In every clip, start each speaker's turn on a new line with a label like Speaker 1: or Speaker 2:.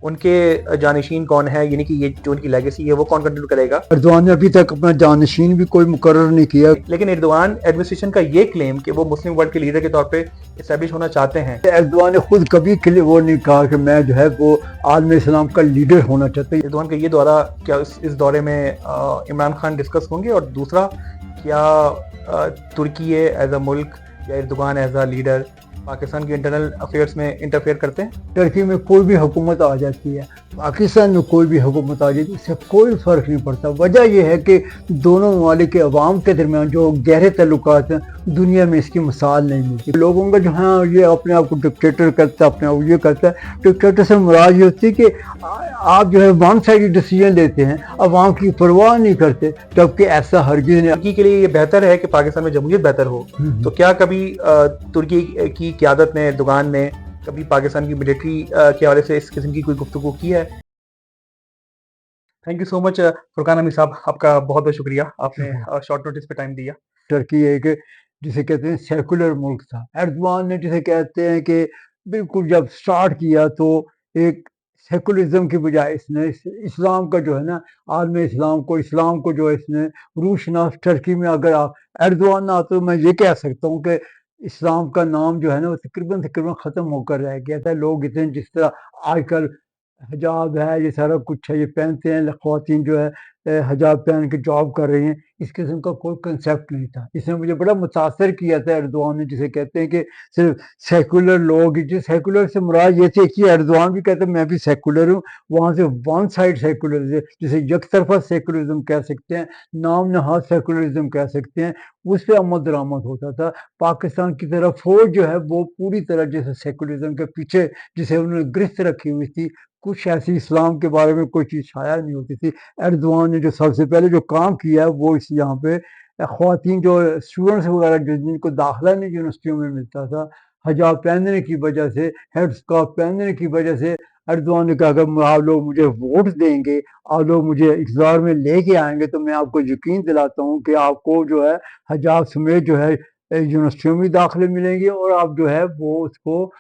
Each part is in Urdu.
Speaker 1: ان کے جانشین کون ہے، یعنی کہ یہ جو ان کی لیگیسی ہے وہ کون کنٹینیو کرے گا؟
Speaker 2: اردوان نے ابھی تک اپنا جانشین بھی کوئی مقرر نہیں کیا.
Speaker 1: لیکن اردوان ایڈمنسٹریشن کا یہ کلیم کہ وہ مسلم ورلڈ کے لیڈر کے طور پہ اسٹیبلش ہونا چاہتے ہیں.
Speaker 2: اردوان نے خود کبھی وہ نہیں کہا کہ میں جو ہے وہ عالم اسلام کا لیڈر ہونا چاہتا ہوں.
Speaker 1: اردوان کا یہ دورہ کیا اس دورے میں عمران خان ڈسکس ہوں گے؟ اور دوسرا، کیا ترکی ایز اے ملک یا Erdogan as a leader Pakistan کے انٹرنل افیئرس میں انٹرفیئر کرتے ہیں؟
Speaker 2: ترکی میں کوئی بھی حکومت آ جاتی ہے، پاکستان میں کوئی بھی حکومت آ جاتی ہے، اس سے کوئی فرق نہیں پڑتا. وجہ یہ ہے کہ دونوں ممالک کے عوام کے درمیان جو گہرے تعلقات ہیں، دنیا میں اس کی مثال نہیں ملتی. لوگوں کا جو ہے یہ اپنے آپ کو ڈکٹیٹر کرتا ہے، اپنے آپ یہ کرتا ہے. ڈکٹیٹر سے مراد یہ ہوتی ہے کہ آپ جو ہے ون سائیڈ ڈیسیجن لیتے ہیں، عوام کی پرواہ نہیں کرتے، جبکہ ایسا ہرگز نہیں.
Speaker 1: ترکی کے لیے یہ بہتر ہے کہ پاکستان میں جمہوریت بہتر ہو. تو کیا کبھی ترکی کی قیادت نے، اردوغان نے کبھی پاکستان کی ملٹری کے حوالے سے اس قسم کی کوئی گفتگو کی ہے؟ تھینک یو سو مچ فرقان حمید صاحب، آپ کا بہت بہت شکریہ، آپ نے شارٹ نوٹس پہ ٹائم دیا.
Speaker 2: ترکی ایک جسے کہتے ہیں سیکولر ملک تھا. اردوان نے جسے کہتے ہیں کہ بالکل جب سٹارٹ کیا تو ایک سیکولرزم کی بجائے اس نے اسلام کا جو ہے نا، عالم اسلام کو جو اس نے روح شناس. ٹرکی میں اگر اردوان نہ آتا تو میں یہ کہہ سکتا ہوں کہ اسلام کا نام جو ہے نا وہ تقریباً ختم ہو کر رہ گیا تھا. لوگ اتنے جس طرح آج کل حجاب ہے، یہ سارا کچھ ہے، یہ پہنتے ہیں، خواتین جو ہے حجاب پہن کے جاب کر رہی ہیں، اس قسم کا کوئی کنسیپٹ نہیں تھا. اس نے مجھے بڑا متاثر کیا تھا اردوان نے، جسے کہتے ہیں کہ صرف سیکولر لوگ. جس سیکولر سے مراد یہ تھی کہ اردوان بھی کہتے ہیں میں بھی سیکولر ہوں، وہاں سے ون سائڈ سیکولر جسے یک طرفہ سیکولرزم کہہ سکتے ہیں، نام نہاد سیکولرزم کہہ سکتے ہیں، اس پہ عمل درآمد ہوتا تھا. پاکستان کی طرف فوج جو ہے وہ پوری طرح جیسے سیکولرزم کے پیچھے جسے انہوں نے گرفت رکھی ہوئی تھی، کچھ ایسی اسلام کے بارے میں کوئی چیز شائع نہیں ہوتی تھی. اردوان نے جو سب سے پہلے جو کام کیا ہے وہ اس یہاں پہ خواتین جو اسٹوڈنٹس وغیرہ جن کو داخلہ نہیں یونیورسٹیوں میں ملتا تھا، حجاب پہننے کی وجہ سے، ہیڈ اسکارف پہننے کی وجہ سے، اردوان نے کہا اگر آپ لوگ مجھے ووٹ دیں گے، آپ لوگ مجھے اقتدار میں لے کے آئیں گے، تو میں آپ کو یقین دلاتا ہوں کہ آپ کو جو ہے حجاب سمیت جو ہے یونیورسٹیوں میں داخلے ملیں گے، اور آپ جو ہے وہ اس کو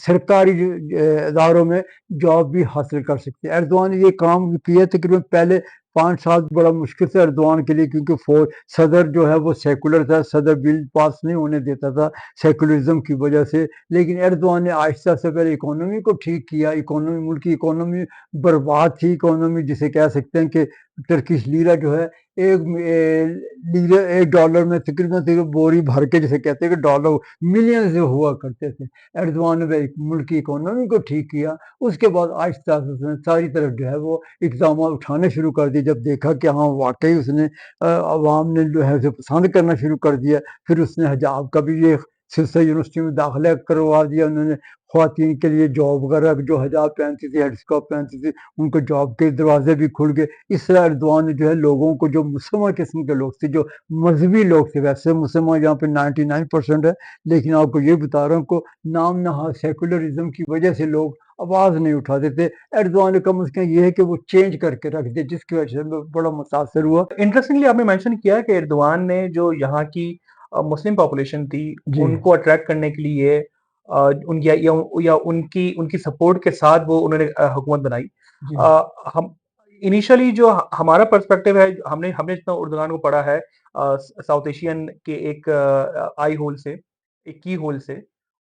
Speaker 2: سرکاری اداروں میں جاب بھی حاصل کر سکتے ہیں. اردوان نے یہ کام کیا تقریباً پہلے 5 سال بڑا مشکل تھا اردوان کے لیے، کیونکہ صدر جو ہے وہ سیکولر تھا، صدر بل پاس نہیں ہونے دیتا تھا سیکولرزم کی وجہ سے. لیکن اردوان نے آہستہ سے پہلے اکانومی کو ٹھیک کیا. ملک کی اکانومی برباد تھی. اکانومی جسے کہہ سکتے ہیں کہ ٹرکش لیرا جو ہے ایک ڈالر میں تقریباً بوری بھر کے جسے کہتے ہیں کہ ڈالر ملین سے ہوا کرتے تھے. اردوان نے ملک کی اکانومی کو ٹھیک کیا. اس کے بعد آہستہ آہستہ ساری طرف جو ہے وہ اقدامات اٹھانے شروع کر دیے. جب دیکھا کہ ہاں واقعی اس نے عوام نے جو ہے اسے پسند کرنا شروع کر دیا، پھر اس نے حجاب کا بھی یہ سلسلہ یونیورسٹی میں داخلہ کروا دیا. انہوں نے خواتین کے لیے جاب وغیرہ جو حجاب پہنتی تھی، ہیڈ اسکارف پہنتی تھی، ان کو جاب کے دروازے بھی کھل گئے. اس طرح اردوان نے جو ہے لوگوں کو، جو مسلمان قسم کے لوگ تھے، جو مذہبی لوگ تھے، ویسے مسلمان یہاں پہ 99% ہے، لیکن آپ کو یہ بتا رہا ہوں کو نام نہاد سیکولرزم کی وجہ سے لوگ آواز نہیں اٹھاتے تھے. اردوان نے کم از کم یہ ہے کہ وہ چینج کر کے رکھ دے، جس کی وجہ سے میں بڑا متاثر ہوا.
Speaker 1: انٹرسٹنگلی آپ نے مینشن کیا کہ اردوان نے جو یہاں کی مسلم پاپولیشن تھی ان کو اٹریکٹ کرنے کے لیے ان کی سپورٹ کے ساتھ وہ انہوں نے حکومت بنائی. ہم انیشلی جو ہمارا پرسپیکٹو ہے، ہم نے جتنا اردوغان کو پڑھا ہے ساؤتھ ایشین کے ایک آئی ہول سے، ایک کی ہول سے،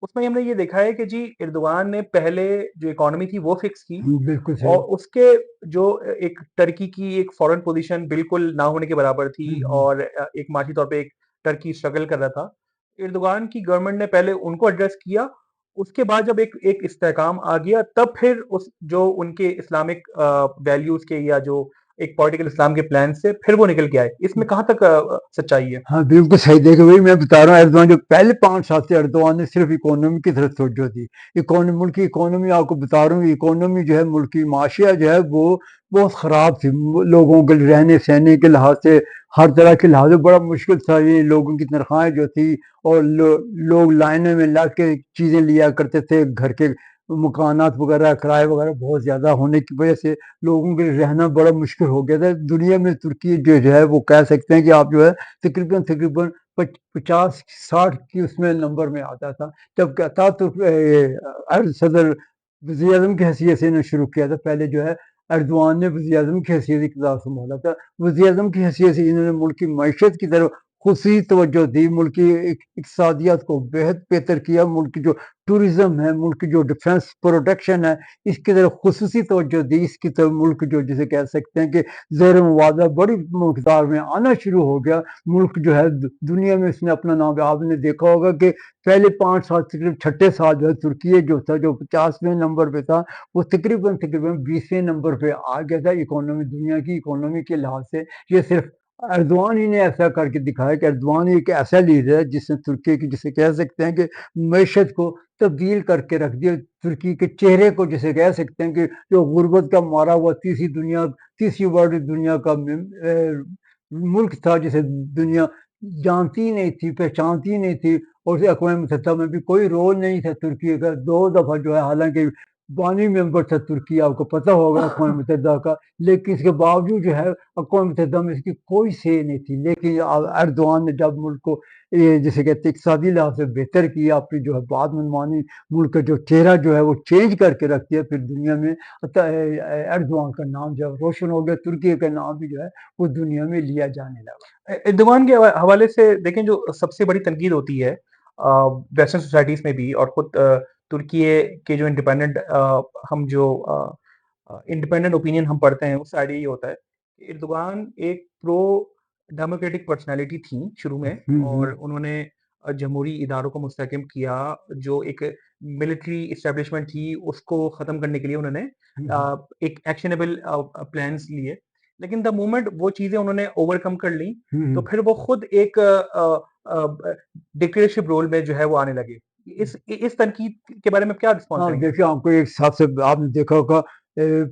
Speaker 1: اس میں ہم نے یہ دیکھا ہے کہ جی اردوغان نے پہلے جو اکانومی تھی وہ فکس کی،
Speaker 2: بالکل صحیح.
Speaker 1: اور اس کے جو ایک ٹرکی کی ایک فورن پوزیشن بالکل نہ ہونے کے برابر تھی، اور ایک معاشی طور پہ ایک ٹرکی اسٹرگل کر رہا تھا. اردوغان کی گورنمنٹ نے پہلے ان کو ایڈریس کیا، اس کے بعد جب ایک استحکام آ گیا، تب پھر جو ان کے اسلامک ویلیوز کے یا جو ایک پولیٹیکل اسلام کے پلان سے پھر وہ نکل کے آئے. اس میں کہاں تک سچائی ہے؟
Speaker 2: ہاں بالکل صحیح. دیکھو وہی میں بتا رہا ہوں، اردوان جو پہلے 5 سال سے اردوان نے صرف اکانومی کی طرف توجہ دی. ملک کی اکانومی آپ کو بتا رہا ہوں، اکانومی جو ہے ملک کی معاشیہ جو ہے وہ بہت خراب تھی. لوگوں کے رہنے سہنے کے لحاظ سے، ہر طرح کے لحاظ سے بڑا مشکل تھا. یہ لوگوں کی تنخواہیں جو تھی، اور لوگ لائنوں میں لگ کے چیزیں لیا کرتے تھے. گھر کے مکانات وغیرہ کرائے وغیرہ بہت زیادہ ہونے کی وجہ سے لوگوں کے رہنا بڑا مشکل ہو گیا تھا. دنیا میں ترکی جو ہے وہ کہہ سکتے ہیں کہ آپ جو ہے تقریباً 50-60 کی اس میں نمبر میں آتا تھا. جب صدر وزیر اعظم کی حیثیت سے انہوں نے شروع کیا تھا. پہلے جو ہے اردوان نے وزیر اعظم کی حیثیت سے اقتدار سنبھالا تھا. وزیر اعظم کی حیثیت سے انہوں نے ملک کی معیشت کی طرف خصوصی توجہ دی, ملک کی اقتصادیات کو بہتر کیا, ملک کی جو ٹوریزم ہے, ملک کی جو ڈیفنس پروٹیکشن ہے, اس کی طرف خصوصی توجہ دی. اس کی طرف ملک جو جسے کہہ سکتے ہیں کہ زیر موازنہ بڑی مقدار میں آنا شروع ہو گیا. ملک جو ہے دنیا میں اس نے اپنا نام, آپ نے دیکھا ہوگا کہ پہلے 5 سال تقریباً چھٹے سال جو ہے ترکی جو تھا, جو 50ویں نمبر پہ تھا, وہ تقریباً 20ویں نمبر پہ آ گیا تھا اکانومی, دنیا کی اکانومی کے لحاظ سے. یہ صرف اردوان ہی نے ایسا کر کے دکھایا کہ اردوان ایک ایسا لیڈر ہے جس نے ترکی کی جسے کہہ سکتے ہیں کہ معیشت کو تبدیل کر کے رکھ دیا. ترکی کے چہرے کو جسے کہہ سکتے ہیں کہ جو غربت کا مارا ہوا تیسری ورلڈ دنیا کا ملک تھا, جسے دنیا جانتی نہیں تھی, پہچانتی نہیں تھی, اور اقوام متحدہ میں بھی کوئی رول نہیں تھا ترکی کا. 2 دفعہ جو ہے حالانکہ بانی ممبر تھا ترکی, آپ کو پتہ ہوگا اقوام متحدہ کا, لیکن اس کے باوجود جو ہے اقوام متحدہ میں اس کی کوئی سے نہیں تھی. لیکن اردوان نے جب ملک کو جسے کہتے ہیں اقتصادی لحاظ سے بہتر کیا, اپنی جو ہے بعد منمانی ملک کا جو چہرہ جو ہے وہ چینج کر کے رکھ دیا, پھر دنیا میں اردوان کا نام جو ہے روشن ہو گیا. ترکی کا نام بھی جو ہے وہ دنیا میں لیا جانے لگا.
Speaker 1: اردوان کے حوالے سے دیکھیں, جو سب سے بڑی تنقید ہوتی ہے ویسٹرن سوسائٹیز میں بھی, اور خود ترکی کے جو انڈیپینڈنٹ ہم جو انڈیپینڈنٹ اوپینین ہم پڑھتے ہیں, اس سائڈ یہ ہوتا ہے کہ اردوان ایک پرو ڈیموکریٹک پرسنالٹی تھیں شروع میں, اور انہوں نے جمہوری اداروں کو مستحکم کیا. جو ایک ملٹری اسٹیبلشمنٹ تھی اس کو ختم کرنے کے لیے انہوں نے ایک ایکشنیبل پلانس لیے. لیکن دا مومنٹ وہ چیزیں انہوں نے اوور کم کر لی, تو پھر وہ خود ایک ڈکٹیٹرشپ رول میں جو ہے وہ آنے لگے. اس تنقید کے بارے میں کیا رسپانس کریں گے؟
Speaker 2: دیکھیے, آپ کو ایک ساتھ سے آپ نے دیکھا ہوگا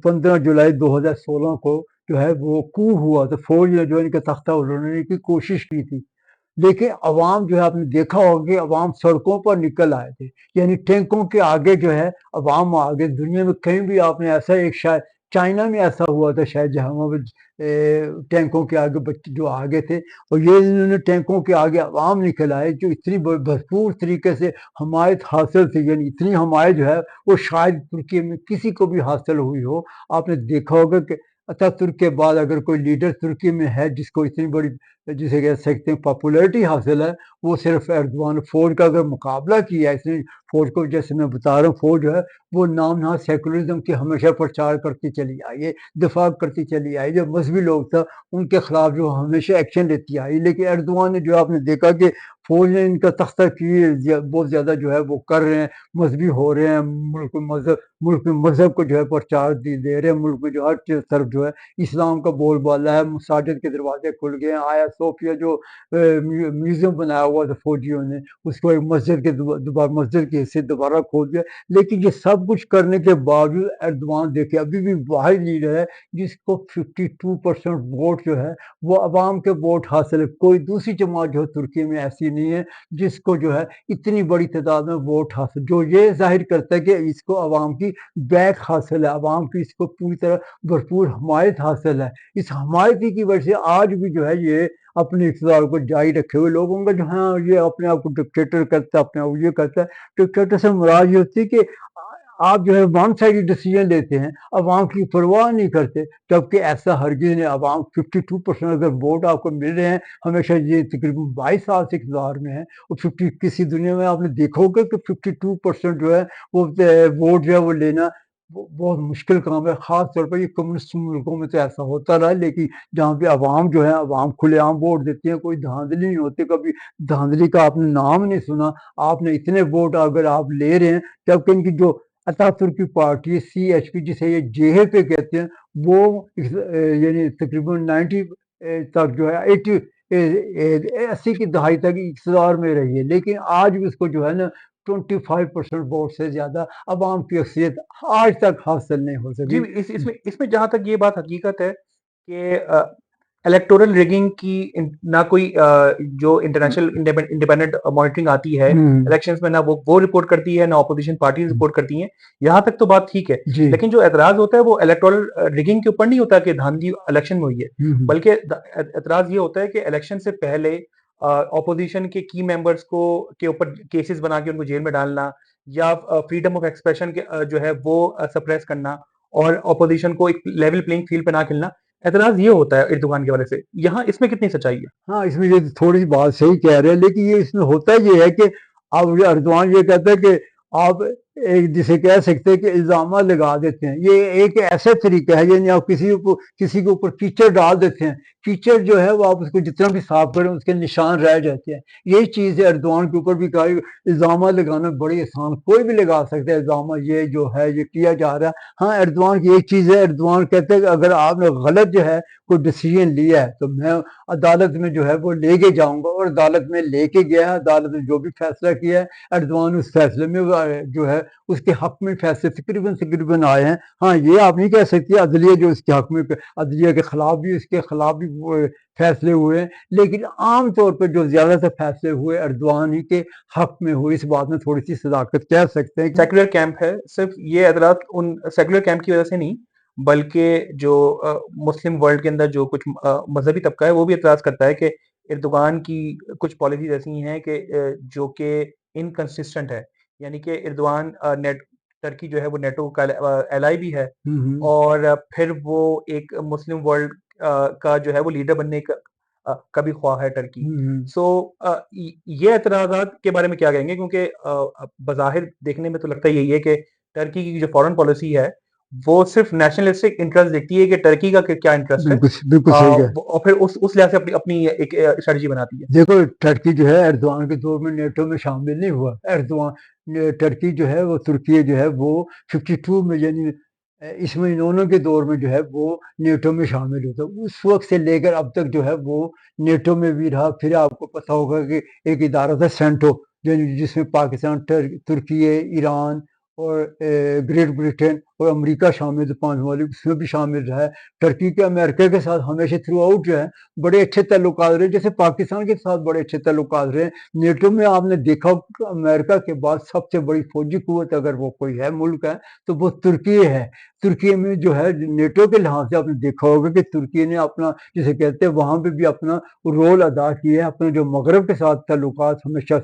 Speaker 2: 15 جولائی 2016 کو جو ہے وہ کو ہوا, تو فوج نے جو ان کا تختہ اڑانے کی کوشش کی تھی. لیکن عوام جو ہے, آپ نے دیکھا ہوگا کہ عوام سڑکوں پر نکل آئے تھے, یعنی ٹینکوں کے آگے جو ہے عوام آگے. دنیا میں کہیں بھی آپ نے ایسا, ایک شاید چائنا میں ایسا ہوا تھا شاید, جہاں ٹینکوں کے آگے بچے جو آگے تھے, اور یہ انہوں نے ٹینکوں کے آگے عوام نکل آئے جو اتنی بھرپور طریقے سے حمایت حاصل تھی. یعنی اتنی حمایت جو ہے وہ شاید ترکی میں کسی کو بھی حاصل ہوئی ہو. آپ نے دیکھا ہوگا کہ ترک کے بعد اگر کوئی لیڈر ترکی میں ہے جس کو اتنی بڑی جسے کہہ سکتے ہیں پاپولیرٹی حاصل ہے, وہ صرف اردوان. فوج کا اگر مقابلہ کیا اس نے, فوج کو جیسے میں بتا رہا ہوں, فوج جو ہے وہ نام نہاد سیکولرزم کی ہمیشہ پرچار کرتی چلی آئی ہے, دفاع کرتی چلی آئی. جو مذہبی لوگ تھا ان کے خلاف جو ہمیشہ ایکشن لیتی آئی. لیکن اردوان نے جو آپ نے دیکھا کہ فوج نے ان کا تختہ کی بہت زیادہ جو ہے وہ کر رہے ہیں, مذہبی ہو رہے ہیں, ملک میں مذہب کو جو ہے پرچار دے رہے ہیں. ملک میں جو ہر طرف جو ہے اسلام کا بول بالا ہے, مساجد کے دروازے کھل گئے ہیں. آیا صوفیہ جو میوزیم بنایا ہوا تھا فوجیوں نے, اس کو ایک مسجد کے دوبارہ مسجد کی حیثیت دوبارہ کھول دیا. لیکن یہ سب کچھ کرنے کے باوجود اردوان دیکھے ابھی بھی واحد لیڈر ہے جس کو 52% ووٹ جو ہے وہ عوام کے ووٹ حاصل ہے. کوئی دوسری جماعت جو ہے ترکی میں ایسی نہیں ہے جس کو جو ہے اتنی بڑی تعداد میں ووٹ حاصل, جو یہ ظاہر کرتا ہے کہ اس کو عوام کی بیک حاصل ہے, عوام کی اس کو پوری طرح بھرپور حمایت حاصل ہے. اس حمایتی کی وجہ سے آج بھی جو ہے یہ اپنے اقتدار کو جاری رکھے ہوئے لوگوں کا جو ہے یہ اپنے آپ کو ڈکٹیٹر کرتا ہے, اپنے آپ یہ کرتا ہے. ڈکٹیٹر سے مراد یہ ہوتی ہے کہ آپ جو ہے ون سائڈ ڈیسیجن لیتے ہیں, عوام کی پرواہ نہیں کرتے, جبکہ ایسا ہرگز نہیں. عوام 52% اگر ووٹ آپ کو مل رہے ہیں, ہمیشہ یہ تقریباً 22 سال سے اقتدار میں ہے, اور 50 کسی دنیا میں آپ نے دیکھا ہوگا کہ 52% جو ہے وہ ووٹ جو ہے وہ لینا بہت مشکل کام ہے. خاص طور پر یہ کمیونسٹ ملکوں میں تو ایسا ہوتا رہا, لیکن جہاں پہ عوام جو ہے عوام کھلے عام ووٹ دیتی ہیں, کوئی دھاندلی نہیں ہوتی. کبھی دھاندلی کا آپ نے نام نہیں سنا. آپ نے اتنے ووٹ اگر آپ لے رہے ہیں, جبکہ ان کی جو اتاتürk کی پارٹی CHP جسے یہ JHP پہ کہتے ہیں, وہ یعنی تقریباً 90 تک جو ہے 80 کی دہائی تک اقتدار میں رہی ہے. لیکن آج بھی اس کو جو ہے نا 25% ووٹ سے زیادہ عوام کی اکثریت آج تک حاصل نہیں ہو
Speaker 1: جی,
Speaker 2: سکی.
Speaker 1: اس میں جہاں تک یہ بات حقیقت ہے کہ الیکٹورل ریگنگ کی نہ کوئی جو انٹرنیشنل انڈیپینڈنٹ مانیٹرنگ آتی ہے الیکشنز میں, نہ وہ رپورٹ کرتی ہے, نہ اپوزیشن پارٹیز رپورٹ کرتی ہیں. یہاں تک تو بات ٹھیک ہے, لیکن جو اعتراض ہوتا ہے وہ الیکٹورل ریگنگ کے اوپر نہیں ہوتا کہ دھاندلی الیکشن میں ہوئی ہے, بلکہ اعتراض یہ ہوتا ہے کہ الیکشن سے پہلے اپوزیشن کے کی ممبرس کے اوپر کیسز بنا کے ان کو جیل میں ڈالنا, یا فریڈم آف ایکسپریشن جو ہے وہ سپریس کرنا اور اپوزیشن کو ایک لیول پلینگ فیلڈ پہ نہ کھلنا، اعتراض یہ ہوتا ہے اردوغان کے والے سے. یہاں اس میں کتنی سچائی ہے؟
Speaker 2: ہاں اس میں یہ تھوڑی سی بات صحیح کہہ رہے ہیں، لیکن یہ اس میں ہوتا یہ ہے کہ اب اردوان یہ کہتا ہے کہ آپ ایک جسے کہہ سکتے ہیں کہ الزامات لگا دیتے ہیں. یہ ایک ایسا طریقہ ہے، یعنی آپ کسی کے اوپر کیچڑ ڈال دیتے ہیں. کیچڑ جو ہے وہ آپ اس کو جتنا بھی صاف کریں اس کے نشان رہ جاتے ہیں. یہی چیز ہے اردوان کے اوپر بھی کہا. الزامات لگانا بڑی آسان، کوئی بھی لگا سکتا ہے الزامات. یہ جو ہے یہ کیا جا رہا ہے. ہاں اردوان کی ایک چیز ہے، اردوان کہتے ہیں کہ اگر آپ نے غلط جو ہے کوئی ڈیسیژن لیا ہے تو میں عدالت میں جو ہے وہ لے کے جاؤں گا، اور عدالت میں لے کے گیا ہے. عدالت نے جو بھی فیصلہ کیا ہے اردوان اس فیصلے میں جو ہے اس کے حق میں فیصلے تقریباً آئے ہیں. ہاں یہ آپ نہیں کہہ سکتے عدلیہ جو اس کے حق میں، عدلیہ کے خلاف بھی اس کے خلاف بھی فیصلے ہوئے ہیں، لیکن عام طور پہ جو زیادہ تر فیصلے ہوئے اردوان ہی کے حق میں ہوئے. اس بات میں تھوڑی سی صداقت کہہ سکتے ہیں.
Speaker 1: سیکولر کیمپ ہے، صرف یہ اعتراض ان سیکولر کیمپ کی وجہ سے نہیں، بلکہ جو مسلم ورلڈ کے اندر جو کچھ مذہبی طبقہ ہے وہ بھی اعتراض کرتا ہے کہ اردوغان کی کچھ پالیسیز ایسی ہیں کہ جو کہ انکنسسٹنٹ ہے. یعنی کہ اردوغان ٹرکی جو ہے وہ نیٹو کا ایلائی بھی ہے، اور پھر وہ ایک مسلم ورلڈ کا جو ہے وہ لیڈر بننے کا بھی خواہ ہے ٹرکی. سو یہ اعتراضات کے بارے میں کیا کہیں گے؟ کیونکہ بظاہر دیکھنے میں تو لگتا یہی ہے کہ ٹرکی کی جو فورن پالیسی ہے وہ صرف نیشنلسٹک انٹرسٹ دیکھتی ہے کہ ٹرکی کا کیا انٹرسٹ ہے،
Speaker 2: بالکل صحیح ہے.
Speaker 1: اور پھر اس لحاظ سے اپنی ایک اسٹریٹجی بناتی ہے.
Speaker 2: دیکھو ٹرکی جو ہے اردوان کے دور میں نیٹو میں شامل نہیں ہوا. اردوان ٹرکی جو ہے وہ ترکی جو ہے وہ 52 میں، یعنی اس میں انہوں کے دور میں جو ہے وہ نیٹو میں شامل ہوتا. اس وقت سے لے کر اب تک جو ہے وہ نیٹو میں بھی رہا. پھر آپ کو پتہ ہوگا کہ ایک ادارہ تھا سینٹو، جس میں پاکستان، ترکی، ایران اور گریٹ برٹن اور امریکہ شامل تھے، 5 ممالک اس میں بھی شامل رہا ہے. ٹرکی کے امریکہ کے ساتھ ہمیشہ تھرو آؤٹ جو ہے بڑے اچھے تعلقات رہے، جیسے پاکستان کے ساتھ بڑے اچھے تعلقات رہے. نیٹو میں آپ نے دیکھا امریکہ کے بعد سب سے بڑی فوجی قوت اگر وہ کوئی ہے ملک ہے تو وہ ترکی ہے. ترکی میں جو ہے نیٹو کے لحاظ سے آپ نے دیکھا ہوگا کہ ترکی نے اپنا جسے کہتے ہیں وہاں پہ بھی اپنا رول ادا کیا ہے. اپنے جو مغرب کے ساتھ تعلقات ہمیشہ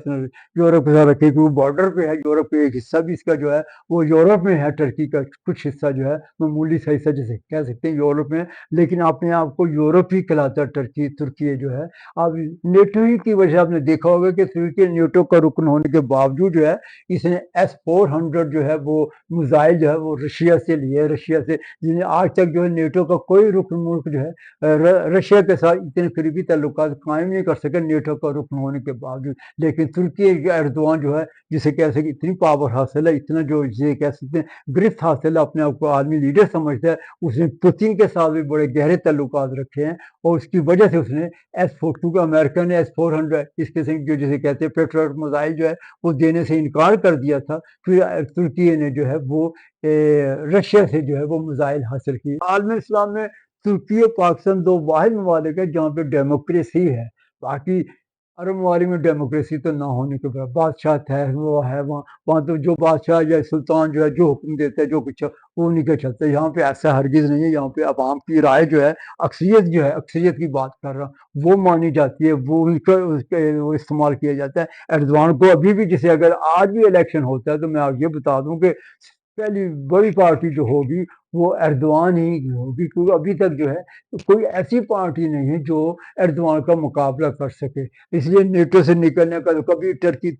Speaker 2: یورپ کے ساتھ رکھے، وہ بارڈر پہ ہے. یورپ کا ایک حصہ بھی اس کا جو ہے وہ یورپ میں ہے. ٹرکی کا کچھ حصہ جو ہے معمولی سا حصہ جسے کہہ سکتے ہیں یورپ میں، لیکن اپنے آپ کو یورپ ہی کہلاتا ہے ترکی جو ہے. اب نیٹو ہی کی وجہ آپ نے دیکھا ہوگا کہ ترکی نیٹو کا رکن ہونے کے باوجود جو ہے اس نے S-400 جو ہے وہ میزائل جو ہے وہ رشیا سے لیے، رشیا سے، جس نے آج تک جو ہے نیٹو کا کوئی رکن ملک جو ہے رشیا کے ساتھ اتنے قریبی تعلقات قائم نہیں کر سکے نیٹو کا رکن ہونے کے باوجود. لیکن ترکی اردوان جو ہے جسے کہہ سکتے اتنی پاور حاصل ہے، اتنا جو جسے کہہ سکتے ہیں گرفت حاصل ہے، اپنے آپ کو عالمی لیڈر سمجھتا ہے. اس نے پوتین کے ساتھ بھی بڑے گہرے تعلقات رکھے ہیں، اور اس کی وجہ سے اس نے کیونکہ امریکہ نے S-400 اس قسم کی جسے کہتے ہیں پیٹریوٹ میزائل جو ہے وہ دینے سے انکار کر دیا تھا. پھر ترکی نے جو ہے وہ رشیا سے جو ہے وہ میزائل حاصل کی. عالم اسلام میں ترکی اور پاکستان 2 واحد ممالک ہیں جہاں پہ ڈیموکریسی ہے. باقی عرب ممالک میں ڈیموکریسی تو نہ ہونے کے بعد بادشاہ ہے وہ ہے وہاں تو جو بادشاہ یا سلطان جو ہے جو حکم دیتا ہے جو کچھ وہ نہیں کر چلتا. یہاں پہ ایسا ہرگز نہیں ہے. یہاں پہ عوام کی رائے جو ہے اکثریت جو ہے، اکثریت کی بات کر رہا ہوں، وہ مانی جاتی ہے، وہ وہ استعمال کیا جاتا ہے. اردوان کو ابھی بھی جسے اگر آج بھی الیکشن ہوتا ہے تو میں آپ یہ بتا دوں کہ پہلی بڑی پارٹی جو ہوگی وہ اردوان ہی ہوگی، کیونکہ ابھی تک جو ہے کوئی ایسی پارٹی نہیں ہے جو اردوان کا مقابلہ کر سکے. اس لیے نیٹو سے نکلنے کا کبھی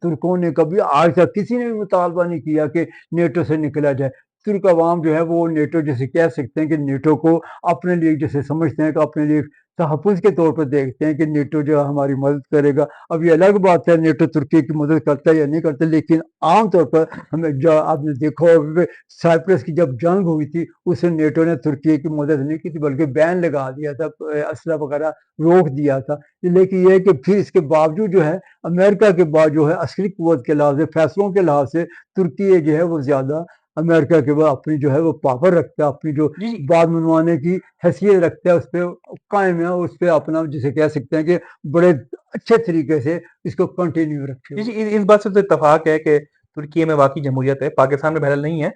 Speaker 2: ترکوں نے کبھی آج تک کسی نے بھی مطالبہ نہیں کیا کہ نیٹو سے نکلا جائے. ترک عوام جو ہے وہ نیٹو جیسے کہہ سکتے ہیں کہ نیٹو کو اپنے لیے جیسے سمجھتے ہیں کہ اپنے لیے تحفظ کے طور پر دیکھتے ہیں کہ نیٹو جو ہے ہماری مدد کرے گا. اب یہ الگ بات ہے نیٹو ترکی کی مدد کرتا ہے یا نہیں کرتا، لیکن عام طور پر ہمیں آپ نے دیکھا ہوگا کہ سائپرس کی جب جنگ ہوئی تھی اس سے نیٹو نے ترکی کی مدد نہیں کی تھی، بلکہ بین لگا دیا تھا، اسلحہ وغیرہ روک دیا تھا. لیکن یہ ہے کہ پھر اس کے باوجود جو ہے امریکہ کے بعد جو ہے عسکری قوت کے لحاظ سے، فیصلوں کے لحاظ سے ترکی جو ہے وہ زیادہ امریکہ کے بعد اپنی جو ہے وہ پاور رکھتا ہے، اپنی جو بات منوانے کی حیثیت رکھتا ہے، اس پہ قائم ہے، اس پہ اپنا جسے کہہ سکتے ہیں کہ بڑے اچھے طریقے سے اس کو کنٹینیو رکھے.
Speaker 1: جی اس بات سے تو اتفاق ہے کہ ترکی میں واقعی جمہوریت ہے، پاکستان میں بہرحال نہیں ہے.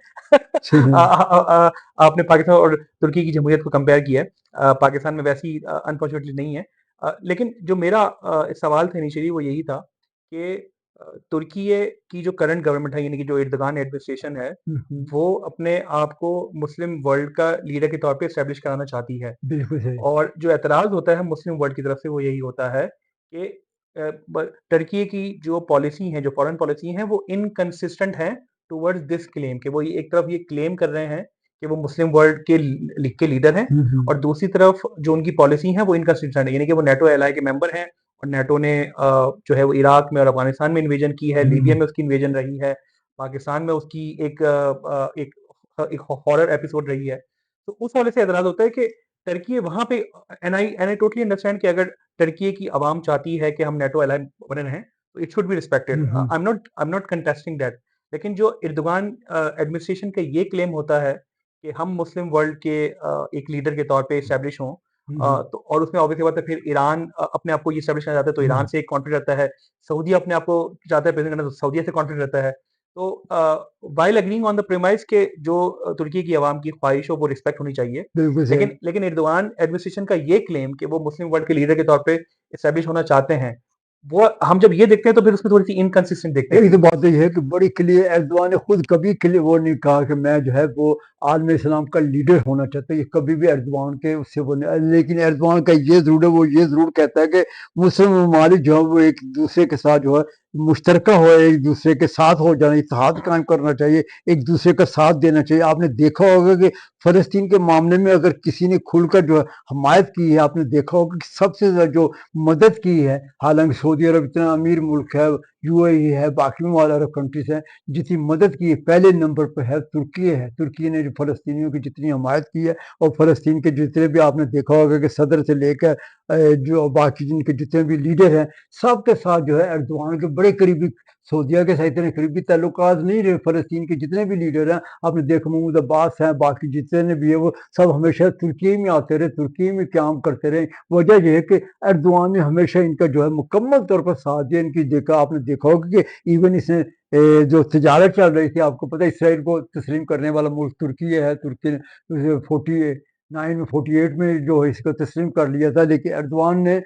Speaker 1: آپ نے پاکستان اور ترکی کی جمہوریت کو کمپیئر کیا ہے، پاکستان میں ویسی انفارچونیٹلی نہیں ہے. لیکن جو میرا سوال تھا انیشلی وہ یہی تھا کہ ترکی کی جو کرنٹ گورنمنٹ ہے، یعنی کہ جو اردگان ایڈمنسٹریشن ہے، وہ اپنے آپ کو مسلم ورلڈ کا لیڈر کے طور پہ اسٹیبلش کرانا چاہتی ہے،
Speaker 2: بالکل صحیح.
Speaker 1: اور جو اعتراض ہوتا ہے مسلم ورلڈ کی طرف سے وہ یہی ہوتا ہے کہ ترکی کی جو پالیسی ہیں، جو فارن پالیسی ہیں، وہ انکنسسٹنٹ ہیں ٹورڈز دس کلیم، کہ وہ ایک طرف یہ کلیم کر رہے ہیں کہ وہ مسلم ورلڈ کے لیڈر ہیں، اور دوسری طرف جو ان کی پالیسی ہیں وہ انکنسسٹنٹ ہے، یعنی کہ وہ نیٹو ایلائی کے ممبر ہیں، اور نیٹو نے جو ہے وہ عراق میں اور افغانستان میں انویژن کی ہے، لیبیا میں اس کی انویژن رہی ہے، پاکستان میں اس کی ایک ہارر ایپیسوڈ رہی ہے. تو اس حوالے سے اعتراض ہوتا ہے کہ ترکی وہاں پہ اینڈ آئی ٹوٹلی انڈرسٹینڈ کہ اگر ترکی کی عوام چاہتی ہے کہ ہم نیٹو الائی بنے رہیں تو it should be respected. I am not contesting that. لیکن جو اردگان ایڈمنسٹریشن کا یہ کلیم ہوتا ہے کہ ہم مسلم ورلڈ کے ایک لیڈر کے طور پہ اسٹیبلش ہوں، تو اور اس میں obviously بات ہے پھر ایران اپنے آپ کو یہ اسٹیبلش کرنا چاہتا ہے تو ایران سے ایک کانفلکٹ رہتا ہے، سعودیہ اپنے آپ کو چاہتا ہے پریزنٹ کرنا تو سعودیہ سے کانفلکٹ رہتا ہے. تو وائل اگرینگ آن دا پریمائز کہ جو ترکی کی عوام کی خواہش ہو وہ رسپیکٹ ہونی چاہیے، لیکن اردوان ایڈمنسٹریشن کا یہ کلیم کہ وہ مسلم ورلڈ کے لیڈر کے طور پہ اسٹیبلش ہونا چاہتے ہیں، وہ ہم جب یہ دیکھتے ہیں تو پھر اس میں تھوڑی سی انکنسسٹنٹ دیکھتے ہیں.
Speaker 2: ایک تو بات یہ ہے کہ بڑی کلیئر ایردوان نے خود کبھی وہ نہیں کہا کہ میں جو ہے وہ عالم اسلام کا لیڈر ہونا چاہتا ہے، یہ کبھی بھی ایردوان کے اس سے وہ نہیں. لیکن ایردوان کا یہ ضرور ہے، وہ یہ ضرور کہتا ہے کہ مسلم ممالک جو ہے وہ ایک دوسرے کے ساتھ جو ہے مشترکہ ہو، ایک دوسرے کے ساتھ ہو جانا، اتحاد قائم کرنا چاہیے، ایک دوسرے کا ساتھ دینا چاہیے. آپ نے دیکھا ہوگا کہ فلسطین کے معاملے میں اگر کسی نے کھل کر جو ہے حمایت کی ہے، آپ نے دیکھا ہوگا کہ سب سے زیادہ جو مدد کی ہے، حالانکہ سعودی عرب اتنا امیر ملک ہے، یو اے ای ہے، باقی عرب کنٹریز ہیں، جتنی مدد کی پہلے نمبر پہ ہے ترکی ہے. ترکی نے جو فلسطینیوں کی جتنی حمایت کی ہے، اور فلسطین کے جتنے بھی آپ نے دیکھا ہوگا کہ صدر سے لے کر جو باقی جن کے جتنے بھی لیڈر ہیں، سب کے ساتھ جو ہے ایردوان کے بڑے قریبی، سعودیہ کے ساتھ اتنے قریبی تعلقات نہیں رہے. فلسطین کے جتنے بھی لیڈر ہیں، آپ نے دیکھا محمود عباس ہیں، باقی جتنے بھی ہیں، وہ سب ہمیشہ ترکی میں آتے رہے، ترکی میں قیام کرتے رہے. وجہ یہ ہے کہ ایردوان نے ہمیشہ ان کا جو ہے مکمل طور پر ساتھ دیا. ان کی دیکھا آپ نے دیکھا ہوگا کہ ایون اس نے جو تجارت چل رہی تھی، آپ کو پتہ ہے اسرائیل کو تسلیم کرنے والا ملک ترکی ہے. ترکی نے 48 میں جو اس کو تسلیم کر لیا تھا، لیکن ایردوان نے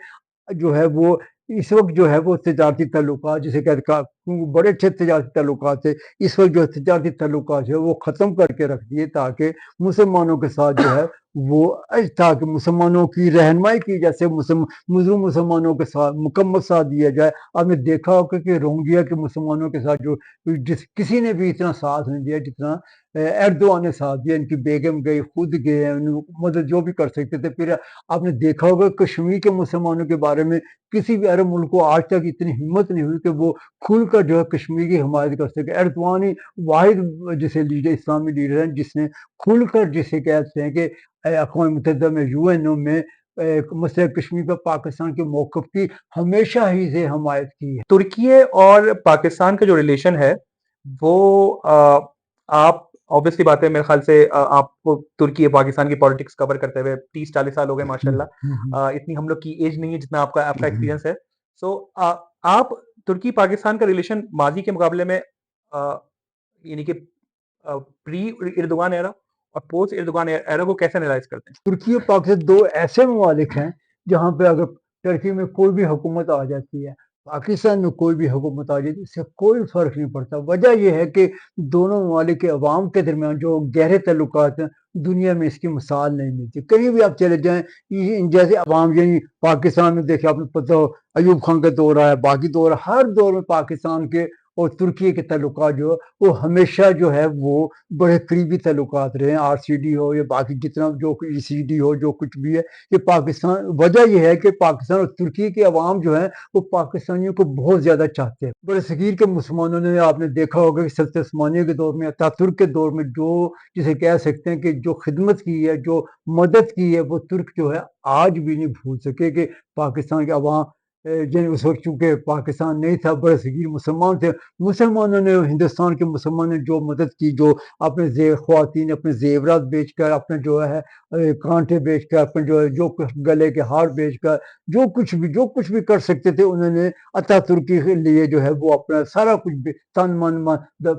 Speaker 2: جو ہے وہ اس وقت جو ہے وہ تجارتی تعلقات، جسے کہتے ہیں بڑے اچھے تجارتی تعلقات تھے، اس وقت جو تجارتی تعلقات ہے وہ ختم کر کے رکھ دیے، تاکہ مسلمانوں کے ساتھ جو ہے وہ تاکہ مسلمانوں کی رہنمائی کی، جیسے مسلمانوں کے ساتھ مکمل ساتھ دیا جائے. آپ نے دیکھا ہوگا کہ روہنگیا کے مسلمانوں کے ساتھ جو کسی نے بھی اتنا ساتھ نہیں دیا جتنا ایردوان نے ساتھ دیا. ان کی بیگم گئی، خود گئے، مدد جو بھی کر سکتے تھے. پھر آپ نے دیکھا ہوگا کشمیر کے مسلمانوں کے بارے میں کسی بھی عرب ملک کو آج تک اتنی ہمت نہیں ہوئی کہ وہ کھل کر جو ہے کشمیر کی حمایت کر سکے. ایردوان ہی واحد جسے لیڈر، اسلامی لیڈر ہیں جس نے کھل کر جسے کہتے ہیں کہ اقوام متحدہ میں، یو این او میں مسئلہ کشمیر پر پاکستان کے موقف کی ہمیشہ ہی سے حمایت کی ہے.
Speaker 1: ترکی اور پاکستان کا جو ریلیشن ہے وہ آپ obviously بات ہے، میرے خیال سے آپ کو ترکی اور پاکستان کی پالیٹکس کور کرتے ہوئے 30-40 سال ہو گئے ماشاءاللہ. اتنی ہم لوگ کی ایج نہیں ہے جتنا آپ کا ایکسپیرینس ہے. سو آپ ترکی پاکستان کا ریلیشن ماضی کے مقابلے میں یعنی کہ پری اردوغان ایرا اور پوسٹ اردوغان ایرا کو کیسے انالائز کرتے ہیں؟
Speaker 2: ترکی اور پاکستان دو ایسے ممالک ہیں جہاں پہ اگر ترکی میں کوئی بھی حکومت آ جاتی ہے، پاکستان میں کوئی بھی حکومت آ جاتی ہے، اس سے کوئی فرق نہیں پڑتا. وجہ یہ ہے کہ دونوں ممالک کے عوام کے درمیان جو گہرے تعلقات ہیں، دنیا میں اس کی مثال نہیں ملتی. کہیں بھی آپ چلے جائیں، جیسے عوام، یعنی پاکستان میں دیکھیں، آپ نے پتہ ہو ایوب خان کا دور آیا، باقی دور، ہر دور میں پاکستان کے اور ترکی کے تعلقات جو ہے وہ ہمیشہ جو ہے وہ بڑے قریبی تعلقات رہے ہیں. آر سی ڈی ہو یا باقی جتنا جو ای سی ڈی ہو، جو کچھ بھی ہے، یہ پاکستان. وجہ یہ ہے کہ پاکستان اور ترکی کے عوام جو ہیں وہ پاکستانیوں کو بہت زیادہ چاہتے ہیں. بڑے صغیر کے مسلمانوں نے، آپ نے دیکھا ہوگا کہ سلطنت عثمانیہ کے دور میں، اتاترک کے دور میں، جو جسے کہہ سکتے ہیں کہ جو خدمت کی ہے، جو مدد کی ہے، وہ ترک جو ہے آج بھی نہیں بھول سکے. کہ پاکستان کے عوام جن اس وقت چونکہ پاکستان نہیں تھا، بڑے صغیر مسلمان تھے، مسلمانوں نے، ہندوستان کے مسلمانوں نے جو مدد کی، جو اپنے خواتین اپنے زیورات بیچ کر، اپنے جو ہے کانٹے بیچ کر، اپنے جو کچھ گلے کے ہار بیچ کر، جو کچھ بھی کر سکتے تھے، انہوں نے اتاترک کے لیے جو ہے وہ اپنا سارا کچھ تن من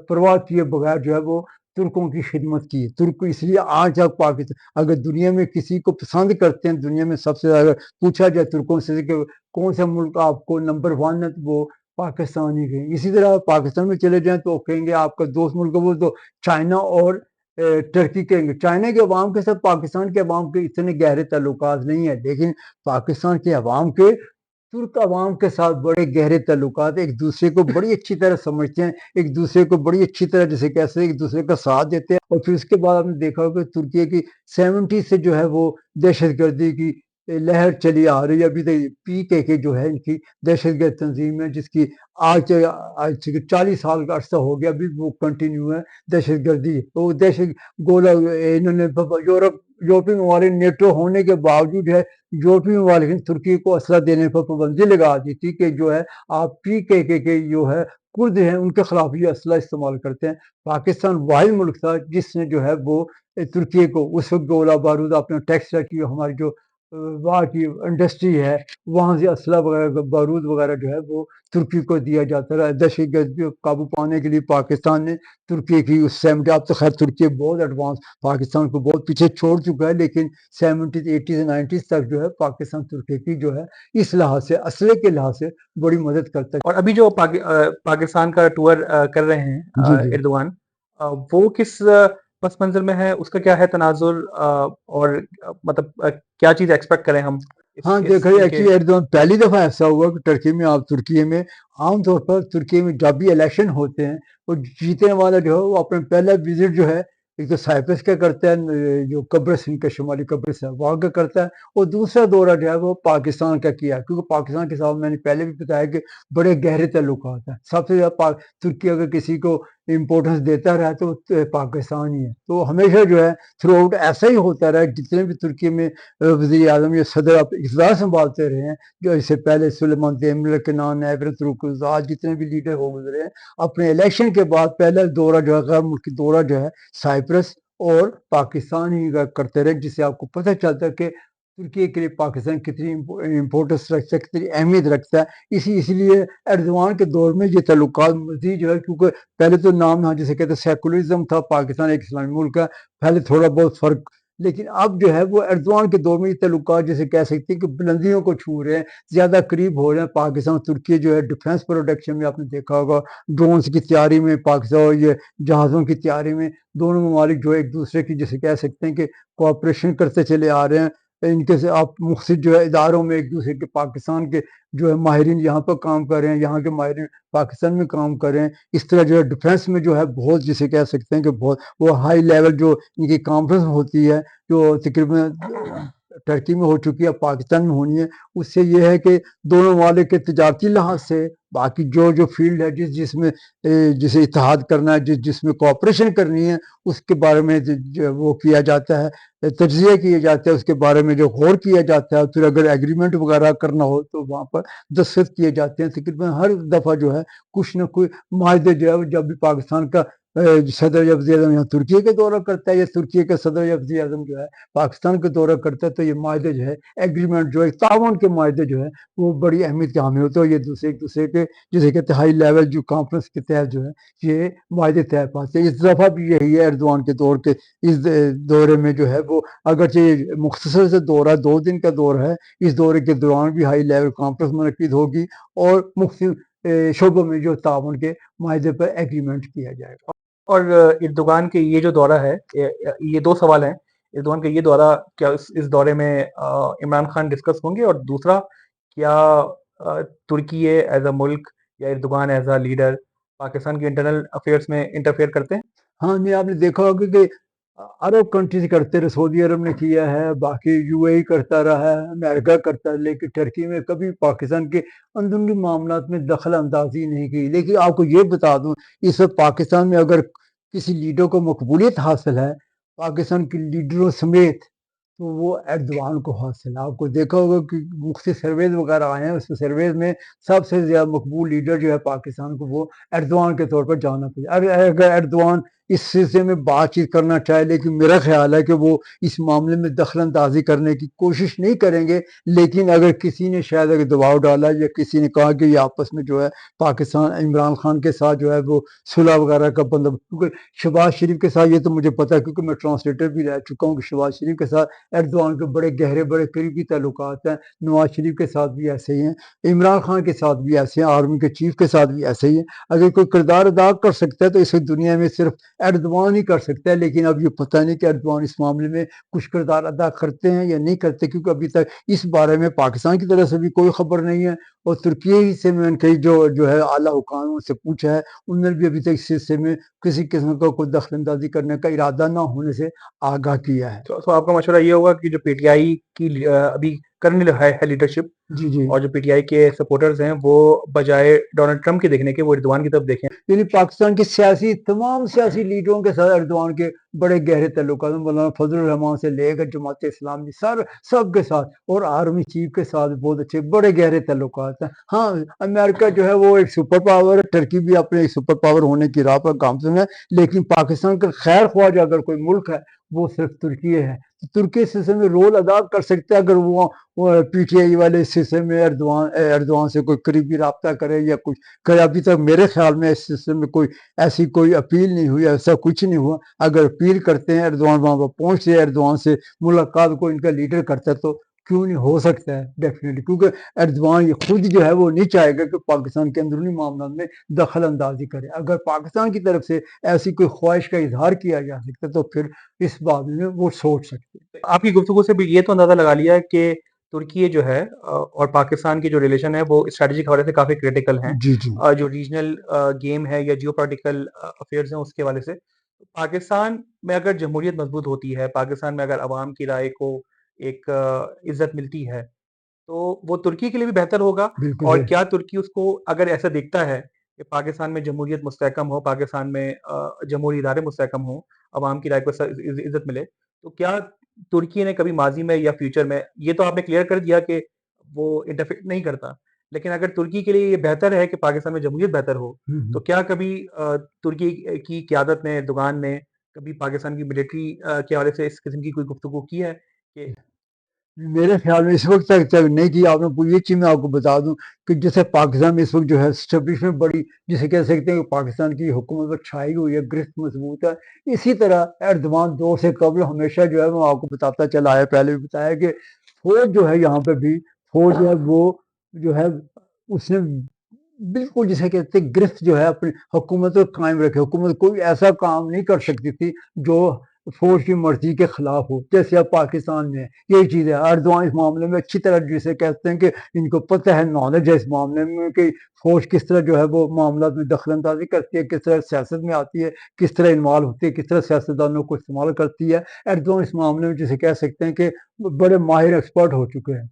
Speaker 2: پرواہ کیے بغیر جو ہے وہ ترکوں کی خدمت کی. ترک اس لیے آج تک پاکستان اگر دنیا میں کسی کو پسند کرتے ہیں، دنیا میں سب سے زیادہ پوچھا جائے ترکوں سے کہ کون سا ملک آپ کو نمبر 1 ہے، وہ پاکستانی کے. اسی طرح آپ پاکستان میں چلے جائیں تو کہیں گے آپ کا دوست ملک وہ تو چائنا اور ٹرکی کہیں گے. چائنا کے عوام کے ساتھ پاکستان کے عوام کے اتنے گہرے تعلقات نہیں ہیں، لیکن پاکستان کے عوام کے ترک عوام کے ساتھ بڑے گہرے تعلقات، ایک دوسرے کو بڑی اچھی طرح سمجھتے ہیں، ایک دوسرے کو بڑی اچھی طرح جیسے کیسے ایک دوسرے کا ساتھ دیتے ہیں. اور پھر اس کے بعد آپ نے دیکھا ہوگا کہ ترکی کی 70 سے جو ہے وہ دہشت گردی کی لہر چلی آ رہی ہے. ابھی تک PKK جو ہے ان کی دہشت گرد تنظیم ہے، جس کی آج سے 40 سال کا عرصہ ہو گیا، ابھی وہ کنٹینیو ہے دہشت گردی. تو دہشت گولا انہوں نے یورپی ممالک نیٹو ہونے کے باوجود ہے یورپی ممالک نے ترکی کو اسلحہ دینے پر پابندی لگا دی تھی کہ جو ہے آپ PKK کے جو ہے کرد ہیں ان کے خلاف یہ اسلحہ استعمال کرتے ہیں. پاکستان واحد ملک تھا جس نے جو ہے وہ ترکی کو اس وقت گولہ بارود اپنے ٹیکسٹائل کی ہماری جو وہاں کی انڈسٹری ہے وہاں سے اسلحہ وغیرہ بارود وغیرہ جو ہے وہ ترکی کو دیا جاتا رہا. دہشت گردی کو قابو پانے کے لیے پاکستان نے ترکی کی اس 70 اب تو خیر ترکی بہت ایڈوانس پاکستان کو بہت پیچھے چھوڑ چکا ہے، لیکن 70s 80s 90s تک جو ہے پاکستان ترکی کی جو ہے اس لحاظ سے اسلحے کے لحاظ سے بڑی مدد کرتا ہے.
Speaker 1: اور ابھی جو پاکستان کا ٹور کر رہے ہیں
Speaker 2: جی جی
Speaker 1: ایردوان، وہ کس پس منظر میں ہے، اس کا کیا ہے تناظر، اور مطلب کیا چیز ایکسپیکٹ کریں ہم
Speaker 2: ہاں دیکھا جائے ایکچولی ایردوان پہلی دفعہ ایسا ہوا کہ ٹرکی میں آپ ترکی میں عام طور پر ترکی میں جب بھی الیکشن ہوتے ہیں وہ جیتنے والا جو ہے وہ اپنا پہلا وزٹ جو ہے ایک تو سائپرس کا کرتا ہے، جو قبرص ان کا شمالی قبرص ہے وہاں کا کرتا ہے، اور دوسرا دورہ جو ہے وہ پاکستان کا کیا، کیونکہ پاکستان کے ساتھ میں نے پہلے بھی بتایا کہ بڑے گہرے تعلقات ہیں. سب سے زیادہ ترکی اگر کسی کو امپورٹنس دیتا رہا تو پاکستان ہی ہے. تو ہمیشہ جو ہے تھرو آؤٹ ایسا ہی ہوتا رہا، جتنے بھی ترکی میں وزیر اعظم یا صدر اقتدار سنبھالتے رہے ہیں، جو اس سے پہلے سلیمان دیمرل کنان ایورت روکوزاد جتنے بھی لیڈر ہو گزرے ہیں، اپنے الیکشن کے بعد پہلا دورہ جو ہے غیر ملکی دورہ جو ہے سائپرس اور پاکستان ہی کرتے رہے، جس سے آپ کو پتہ چلتا ہے کہ ترکی کے لیے پاکستان کتنی امپورٹنس رکھتا ہے، کتنی اہمیت رکھتا ہے. اس لیے ایردوان کے دور میں یہ تعلقات مزید جو ہے، کیونکہ پہلے تو نام جسے کہتے ہیں سیکولرزم تھا، پاکستان ایک اسلامی ملک ہے، پہلے تھوڑا بہت فرق، لیکن اب جو ہے وہ ایردوان کے دور میں یہ تعلقات جیسے کہہ سکتے ہیں کہ بلندیوں کو چھو رہے ہیں، زیادہ قریب ہو رہے ہیں. پاکستان ترکی جو ہے ڈیفنس پروڈکشن میں آپ نے دیکھا ہوگا، ڈرونز کی تیاری میں پاکستان، یہ جہازوں کی تیاری میں دونوں ممالک جو ایک دوسرے کی جسے کہہ سکتے ہیں کہ کوآپریشن کرتے چلے آ رہے ہیں. ان کے سے آپ مختلف جو ہے اداروں میں ایک دوسرے کے پاکستان کے جو ہے ماہرین یہاں پر کام کر رہے ہیں، یہاں کے ماہرین پاکستان میں کام کر رہے ہیں. اس طرح جو ہے ڈیفنس میں جو ہے بہت جسے کہہ سکتے ہیں کہ بہت وہ ہائی لیول جو ان کی کانفرنس ہوتی ہے جو تقریباً ٹرکی میں ہو چکی ہے، پاکستان میں ہونی ہے. اس سے یہ ہے کہ دونوں ممالک کے تجارتی لحاظ سے باقی جو فیلڈ ہے جس میں جسے اتحاد کرنا ہے، جس میں کوآپریشن کرنی ہے، اس کے بارے میں وہ کیا جاتا ہے، تجزیہ کیا جاتا ہے، اس کے بارے میں جو غور کیا جاتا ہے. پھر اگر ایگریمنٹ وغیرہ کرنا ہو تو وہاں پر دستخط کیے جاتے ہیں. تقریباً ہر دفعہ جو ہے کچھ نہ کوئی معاہدے جو ہے، جب بھی پاکستان کا صدر یا وزیر اعظم یہاں ترکی کا دورہ کرتا ہے یا ترکی کا صدر یا وزیر اعظم جو ہے پاکستان کا دورہ کرتا ہے، تو یہ معاہدے جو ہے ایگریمنٹ جو ہے تعاون کے معاہدے جو ہے وہ بڑی اہمیت کے حامل ہوتے ہیں. یہ ایک دوسرے کے جسے کہتے ہیں ہائی لیول جو کانفرنس کے تحت جو ہے یہ معاہدے طے پاتے ہیں. اس دفعہ بھی یہی ہے ایردوان کے دور کے اس دورے میں جو ہے وہ اگرچہ مختصر سے دورہ 2 دن کا دورہ ہے، اس دورے کے دوران بھی ہائی لیول کانفرنس منعقد ہوگی اور مختلف شعبوں میں جو تعاون کے معاہدے پر ایگریمنٹ کیا جائے گا.
Speaker 1: اور اردوغان کے یہ جو دورہ ہے، یہ 2 سوال ہیں. اردوغان کا یہ دورہ، کیا اس دورے میں عمران خان ڈسکس ہوں گے؟ اور دوسرا، کیا ترکی ایز اے ملک یا Erdogan as a leader Pakistan کے انٹرنل افیئرس میں انٹرفیئر کرتے ہیں؟
Speaker 2: ہاں نہیں، آپ نے دیکھا ہوگا کہ عرب کنٹریز کرتے رہے، سعودی عرب نے کیا ہے، باقی UAE کرتا رہا ہے، امریکہ کرتا ہے، لیکن ٹرکی میں کبھی پاکستان کے اندرونی معاملات میں دخل اندازی نہیں کی. لیکن آپ کو یہ بتا دوں اس وقت پاکستان میں اگر کسی لیڈر کو مقبولیت حاصل ہے پاکستان کے لیڈروں سمیت تو وہ ایردوان کو حاصل ہے. آپ کو دیکھا ہوگا کہ مختلف سرویز وغیرہ آئے ہیں، اس سرویز میں سب سے زیادہ مقبول لیڈر جو ہے پاکستان کو وہ ایردوان کے طور پر جانا پڑا. اگر ایردوان اس سلسلے میں بات چیت کرنا چاہے، لیکن میرا خیال ہے کہ وہ اس معاملے میں دخل اندازی کرنے کی کوشش نہیں کریں گے. لیکن اگر کسی نے شاید اگر دباؤ ڈالا یا کسی نے کہا کہ یہ آپس میں جو ہے پاکستان عمران خان کے ساتھ جو ہے وہ صلح وغیرہ کا بندوبست، کیونکہ شہباز شریف کے ساتھ یہ تو مجھے پتا ہے کیونکہ میں ٹرانسلیٹر بھی رہ چکا ہوں کہ شہباز شریف کے ساتھ ایردوان کے بڑے گہرے بڑے قریبی تعلقات ہیں. نواز شریف کے ساتھ بھی ایسے ہی ہیں، عمران خان کے ساتھ بھی ایسے ہیں، آرمی کے چیف کے ساتھ بھی ایسے ہی ہیں. اگر کوئی کردار ادا کر سکتا ہے تو اس دنیا میں صرف ایردوان ہی کر سکتا ہے. لیکن اب یہ پتہ نہیں کہ ایردوان اس معاملے میں کچھ کردار ادا کرتے ہیں یا نہیں کرتے، کیونکہ ابھی تک اس بارے میں پاکستان کی طرف سے بھی کوئی خبر نہیں ہے. اور ترکی سے میں نے کئی جو ہے اعلیٰ حکام سے پوچھا ہے، انہوں نے بھی ابھی تک اس سلسلے میں کسی قسم کا کوئی دخل اندازی کرنے کا ارادہ نہ ہونے سے آگاہ کیا ہے.
Speaker 1: تو آپ کا مشورہ یہ ہوگا کہ جو پی ٹی آئی کی ابھی کرنی ہے لیڈرشپ
Speaker 2: جی جی
Speaker 1: اور جو پی ٹی آئی کے سپورٹرز ہیں وہ بجائے ڈونلڈ ٹرمپ کے دیکھنے کے وہ ایردوان کی طرف دیکھیں.
Speaker 2: یعنی پاکستان کے تمام سیاسی لیڈروں کے ساتھ ایردوان کے بڑے گہرے تعلقات ہیں. مولانا فضل الرحمان سے لے کر جماعت اسلامی سب کے ساتھ، اور آرمی چیف کے ساتھ بہت اچھے بڑے گہرے تعلقات ہیں. ہاں، امریکہ جو ہے وہ ایک سپر پاور ہے، ٹرکی بھی اپنے ایک سپر پاور ہونے کی راہ پر گامزن ہے. لیکن پاکستان کا خیر خواہ جو اگر کوئی ملک ہے وہ صرف ترکی ہے. ترکی اس سلسلے میں رول ادا کر سکتا ہے اگر وہ پی ٹی آئی والے اس سلسلے میں ایردوان سے کوئی قریبی رابطہ کرے یا کچھ کرے. ابھی تک میرے خیال میں اس سلسلے میں کوئی اپیل نہیں ہوئی، ایسا کچھ نہیں ہوا. اگر اپیل کرتے ہیں ایردوان وہاں پر پہنچتے ہیں، ایردوان سے ملاقات کو ان کا لیڈر کرتا ہے تو کیوں نہیں ہو سکتا ہے ڈیفینیٹلی. کیونکہ ایردوان یہ خود جو ہے وہ نہیں چاہے گا کہ پاکستان کے اندرونی معاملات میں دخل اندازی کرے. اگر پاکستان کی طرف سے ایسی کوئی خواہش کا اظہار کیا جا سکتا ہے تو پھر اس بات میں وہ سوچ سکتے ہیں.
Speaker 1: آپ کی گفتگو سے بھی یہ تو اندازہ لگا لیا کہ ترکی جو ہے اور پاکستان کی جو ریلیشن ہے وہ اسٹریٹجی کے حوالے سے کافی کریٹیکل ہیں.
Speaker 2: جی جی
Speaker 1: جو ریجنل گیم ہے یا جیو پولیٹیکل افیئرز ہیں اس کے حوالے سے پاکستان میں اگر جمہوریت مضبوط ہوتی ہے، پاکستان میں اگر عوام کی رائے کو ایک عزت ملتی ہے تو وہ ترکی کے لیے بھی بہتر ہوگا.
Speaker 2: بالکل
Speaker 1: اور
Speaker 2: صحیح.
Speaker 1: کیا ترکی اس کو اگر ایسا دیکھتا ہے کہ پاکستان میں جمہوریت مستحکم ہو، پاکستان میں جمہوری ادارے مستحکم ہوں، عوام کی رائے کو عزت ملے، تو کیا ترکی نے کبھی ماضی میں یا فیوچر میں، یہ تو آپ نے کلیئر کر دیا کہ وہ انٹرفیئر نہیں کرتا، لیکن اگر ترکی کے لیے یہ بہتر ہے کہ پاکستان میں جمہوریت بہتر ہو تو کیا کبھی ترکی کی قیادت نے، ایردوغان نے کبھی پاکستان کی ملٹری کے حوالے سے اس قسم کی کوئی گفتگو کی ہے کہ
Speaker 2: میرے خیال میں اس وقت تک نہیں کی. آپ نے یہ چیز میں آپ کو بتا دوں کہ جیسے پاکستان میں اس وقت جو ہے اسٹیبلشمنٹ بڑی، جسے کہہ سکتے ہیں کہ پاکستان کی حکومت پر چھائی ہوئی ہے، گرفت مضبوط ہے. اسی طرح ایردوان دور سے قبل ہمیشہ جو ہے وہ آپ کو بتاتا چلا ہے، پہلے بھی بتایا کہ فوج جو ہے یہاں پہ بھی فوج جو ہے وہ جو ہے اس نے بالکل جسے کہتے ہیں گرفت جو ہے اپنی حکومت کو قائم رکھے. حکومت کوئی ایسا کام نہیں کر سکتی تھی جو فوج کی مرضی کے خلاف ہو، جیسے اب پاکستان میں یہی چیز ہے. ایردوان اس معاملے میں اچھی طرح جسے کہتے ہیں کہ ان کو پتہ ہے، نالج ہے اس معاملے میں کہ فوج کس طرح جو ہے وہ معاملات میں دخل اندازی کرتی ہے، کس طرح سیاست میں آتی ہے، کس طرح انوالو ہوتی ہے، کس طرح سیاستدانوں کو استعمال کرتی ہے. ایردوان اس معاملے میں جسے کہہ سکتے ہیں کہ بڑے ماہر ایکسپرٹ ہو چکے ہیں.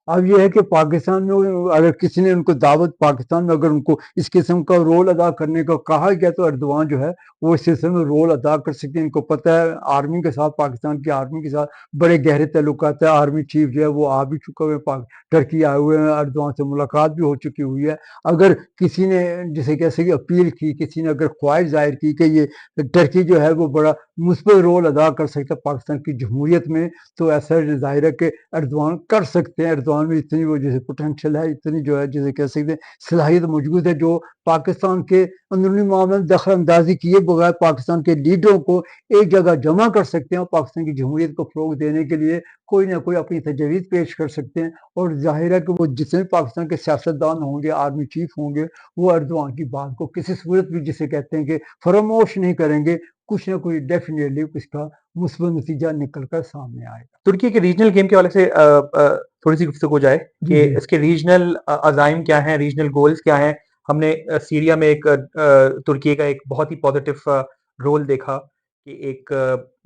Speaker 2: اب یہ ہے کہ پاکستان میں اگر کسی نے ان کو دعوت، پاکستان میں اگر ان کو اس قسم کا رول ادا کرنے کا کہا گیا تو ایردوان جو ہے وہ اس سلسلے میں رول ادا کر سکتے ہیں. ان کو پتہ ہے آرمی کے ساتھ، پاکستان کی آرمی کے ساتھ بڑے گہرے تعلقات ہیں. آرمی چیف جو ہے وہ آ بھی چکے ہوئے ٹرکی آئے ہوئے ہیں، ایردوان سے ملاقات بھی ہو چکی ہوئی ہے. اگر کسی نے جسے کیسے کہ اپیل کی، کسی نے اگر خواہش ظاہر کی کہ یہ ٹرکی جو ہے وہ بڑا مثبت رول ادا کر سکتا ہے پاکستان کی جمہوریت میں، تو ایسا ظاہر ہے کہ ایردوان کر سکتے ہیں. ایردوان میں اتنی وہ جیسے پوٹینشیل ہے، اتنی جو ہے جسے کہہ سکتے ہیں صلاحیت موجود ہے، جو پاکستان کے اندرونی معاملات میں دخل اندازی کیے بغیر پاکستان کے لیڈروں کو ایک جگہ جمع کر سکتے ہیں اور پاکستان کی جمہوریت کو فروغ دینے کے لیے کوئی نہ کوئی اپنی تجویز پیش کر سکتے ہیں. اور ظاہر ہے کہ وہ جتنے پاکستان کے سیاستدان ہوں گے، آرمی چیف ہوں گے، وہ ایردوان کی بات کو کسی صورت بھی جسے کہتے ہیں کہ فراموش نہیں کریں گے. کچھ نہ کچھ ڈیفینیٹلی اس کا مثبت نتیجہ نکل کر سامنے آئے گا.
Speaker 1: ترکی کے ریجنل گیم کے حوالے سے تھوڑی سی گفتگو جائے کہ اس کے ریجنل عزائم کیا ہیں، ریجنل گولز کیا ہیں. ہم نے سیریا میں ایک ترکی کا ایک بہت ہی پازیٹیو رول دیکھا کہ ایک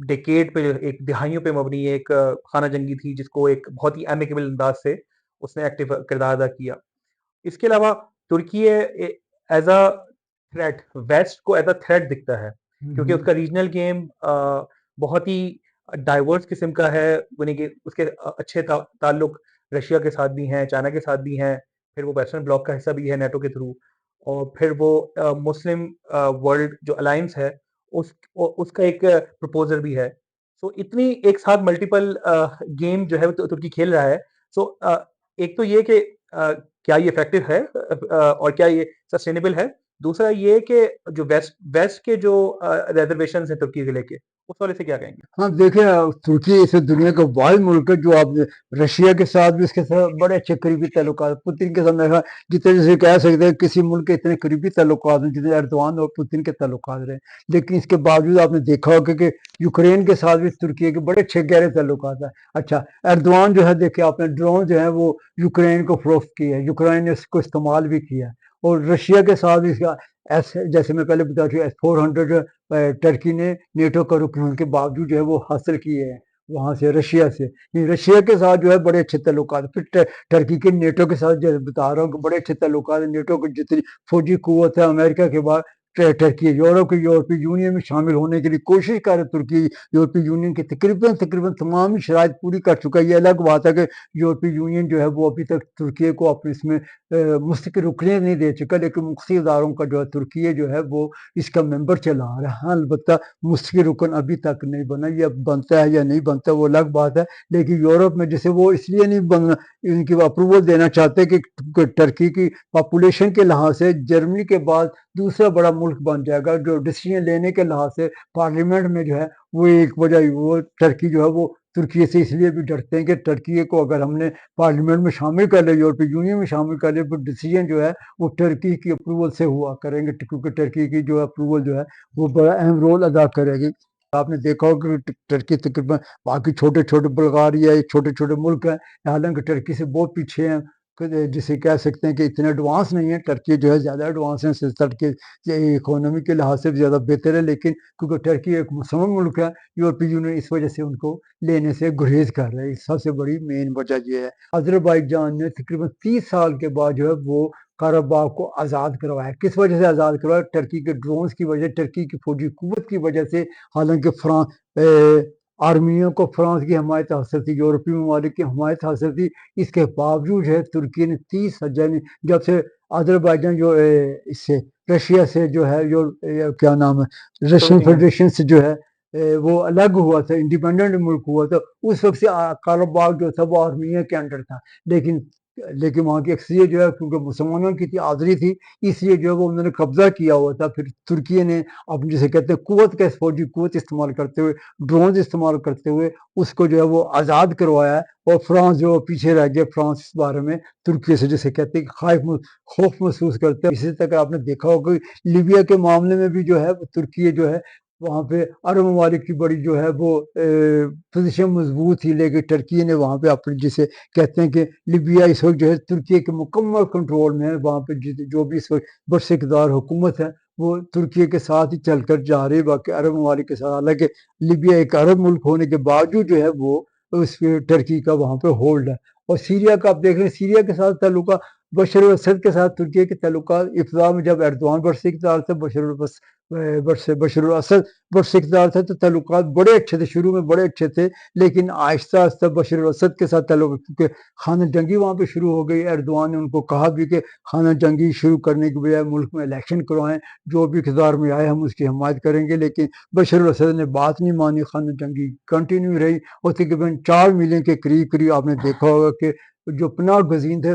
Speaker 1: ڈیکیڈ پہ، ایک دہائیوں پہ مبنی ایک خانہ جنگی تھی جس کو ایک بہت ہی ایمیکیبل انداز سے اس نے ایکٹیو کردار ادا کیا. اس کے علاوہ ترکی ایز اے تھریٹ، ویسٹ کو ایز اے تھریٹ دکھتا ہے کیونکہ اس کا ریجنل گیم بہت ہی ڈائیورس قسم کا ہے. یعنی کہ اس کے اچھے تعلق رشیا کے ساتھ بھی ہیں، چائنا کے ساتھ بھی ہیں، پھر وہ ویسٹرن بلاک کا حصہ بھی ہے نیٹو کے تھرو، اور پھر وہ مسلم ورلڈ جو الائنس ہے اس کا ایک پروپوزر بھی ہے. سو اتنی ایک ساتھ ملٹیپل گیم جو ہے وہ ترکی کھیل رہا ہے. سو ایک تو یہ کہ کیا یہ افیکٹو ہے اور کیا یہ سسٹینیبل ہے. دوسرا یہ کہ جو ویسٹ کے جو ریزرویشنز ہیں ترکی کے لے کے, اس والے سے کیا کہیں گے؟
Speaker 2: ہاں دیکھیں ترکی اس دنیا کا واحد ملک ہے جو آپ رشیا کے ساتھ بھی اس کے ساتھ بڑے اچھے قریبی تعلقات, پوتین کے ساتھ جتنے جیسے کہہ سکتے ہیں کسی ملک کے اتنے قریبی تعلقات ہیں جتنے ایردوان اور پوتین کے تعلقات رہے. لیکن اس کے باوجود آپ نے دیکھا ہوگا کہ یوکرین کے ساتھ بھی ترکی کے بڑے اچھے گہرے تعلقات ہیں. اچھا ایردوان جو ہے دیکھیں آپ نے ڈرون جو ہے وہ یوکرین کو فروخت کیا ہے, یوکرین نے اس کو استعمال بھی کیا ہے. اور رشیا کے ساتھ بھی اس کا جیسے میں پہلے بتا چکا S-400 ٹرکی نے نیٹو کا رکن ہونے کے باوجود جو ہے وہ حاصل کیے ہیں وہاں سے رشیا سے. رشیا کے ساتھ جو ہے بڑے اچھے تعلقات, پھر ٹرکی کے نیٹو کے ساتھ جو بتا رہا ہوں کہ بڑے اچھے تعلقات ہیں. نیٹو کی جتنی فوجی قوت ہے امریکہ کے بعد ٹرکی یورپی یونین میں شامل ہونے کے لیے کوشش کر رہے. ترکی یورپی یونین کی تقریباً تمام شرائط پوری کر چکا ہے. یہ الگ بات ہے کہ یورپی یونین جو ہے وہ ابھی تک ترکی کو اپنے اس میں مستقل رکنے نہیں دے چکا, لیکن مخصوص اداروں کا جو ہے ترکی جو ہے وہ اس کا ممبر چلا رہا ہے. البتہ مستقل رکن ابھی تک نہیں بنا, یہ بنتا ہے یا نہیں بنتا وہ الگ بات ہے. لیکن یورپ میں جیسے وہ اس لیے نہیں بننا, ان کی اپروول دینا چاہتے کہ ٹرکی کی پاپولیشن کے لحاظ سے جرمنی کے بعد دوسرا بڑا ملک بن جائے گا. جو ڈیسیژن لینے کے لحاظ سے پارلیمنٹ میں جو ہے وہ ایک وجہ وہ ٹرکی جو ہے وہ ترکی سے اس لیے بھی ڈرتے ہیں کہ ٹرکی کو اگر ہم نے پارلیمنٹ میں شامل کر لیا, یورپی یونین میں شامل کر لیا, پھر ڈیسیژن جو ہے وہ ٹرکی کی اپروول سے ہوا کریں گے, کیونکہ ٹرکی کی جو اپروول جو ہے وہ بڑا اہم رول ادا کرے گی. آپ نے دیکھا ہوگا کہ ٹرکی تقریباً باقی چھوٹے بلغاریہ چھوٹے ملک ہیں, حالانکہ ٹرکی سے بہت پیچھے ہیں, جسے کہہ سکتے ہیں کہ اتنے ایڈوانس نہیں ہے. ٹرکی جو ہے زیادہ ایڈوانس ہے, ٹرکی اکانومی کے لحاظ سے بھی زیادہ بہتر ہے, لیکن کیونکہ ٹرکی ایک مسلمان ملک ہے یورپی یونین اس وجہ سے ان کو لینے سے گریز کر رہے ہیں. سب سے بڑی مین وجہ یہ ہے. آذربائیجان نے تقریباً 30 سال کے بعد جو ہے وہ قرہ کو آزاد کروایا. کس وجہ سے آزاد کروایا؟ ٹرکی کے ڈرونز کی وجہ, ٹرکی کی فوجی قوت کی وجہ سے. حالانکہ آرمینیوں کو فرانس کی حمایت حاصل تھی, یورپی ممالک کی حمایت حاصل تھی, اس کے باوجود ہے ترکی نے 30 جب سے آذربائیجان جو اس سے رشیا سے جو ہے کیا نام ہے رشین فیڈریشن سے جو ہے وہ الگ ہوا تھا, انڈیپینڈنٹ ملک ہوا تھا, اس وقت سے قرہ جو تھا وہ آرمینیا کے انڈر تھا. لیکن وہاں کی اکثریت جو ہے کیونکہ مسلمانوں کی تھی, آذری تھی, اس لیے جو ہے وہ انہوں نے قبضہ کیا ہوا تھا. پھر ترکی نے اپنے جسے کہتے ہیں قوت کا فوجی قوت استعمال کرتے ہوئے, ڈرونز استعمال کرتے ہوئے اس کو جو ہے وہ آزاد کروایا ہے. اور فرانس جو پیچھے رہ گیا, فرانس اس بارے میں ترکی سے جسے کہتے ہیں کہ خوف محسوس کرتے ہیں. اسی طرح آپ نے دیکھا ہوگا کہ لیبیا کے معاملے میں بھی جو ہے ترکی جو ہے وہاں پہ عرب ممالک کی بڑی جو ہے وہ پوزیشن مضبوط تھی, لیکن ٹرکی نے وہاں پہ اپنے جسے کہتے ہیں کہ لیبیا اس وقت جو ہے ترکی کے مکمل کنٹرول میں ہے. وہاں پہ جو بھی اس وقت برسکدار حکومت ہے وہ ترکی کے ساتھ ہی چل کر جا رہی, باقی عرب ممالک کے ساتھ. حالانکہ لیبیا ایک عرب ملک ہونے کے باوجود جو ہے وہ اس ٹرکی کا وہاں پہ ہولڈ ہے. اور سیریا کا آپ دیکھ رہے ہیں, سیریا کے ساتھ تعلقات بشر الاسد کے ساتھ ترکی کے تعلقات ابتدا میں جب ایردوان برسکدار تھے, بشر الاسد برسکدار تھے تو تعلقات بڑے اچھے تھے, شروع میں بڑے اچھے تھے, لیکن آہستہ آہستہ بشر الاسد کے ساتھ تعلق, کیونکہ خانہ جنگی وہاں پہ شروع ہو گئی. ایردوان نے ان کو کہا بھی کہ خانہ جنگی شروع کرنے کے بجائے ملک میں الیکشن کروائیں, جو بھی اقتدار میں آئے ہم اس کی حمایت کریں گے. لیکن بشر الاسد نے بات نہیں مانی, خانہ جنگی کنٹینیو رہی, اور تقریباً 4 ملین کے قریب آپ نے دیکھا ہوگا کہ جو پناہ گزین تھے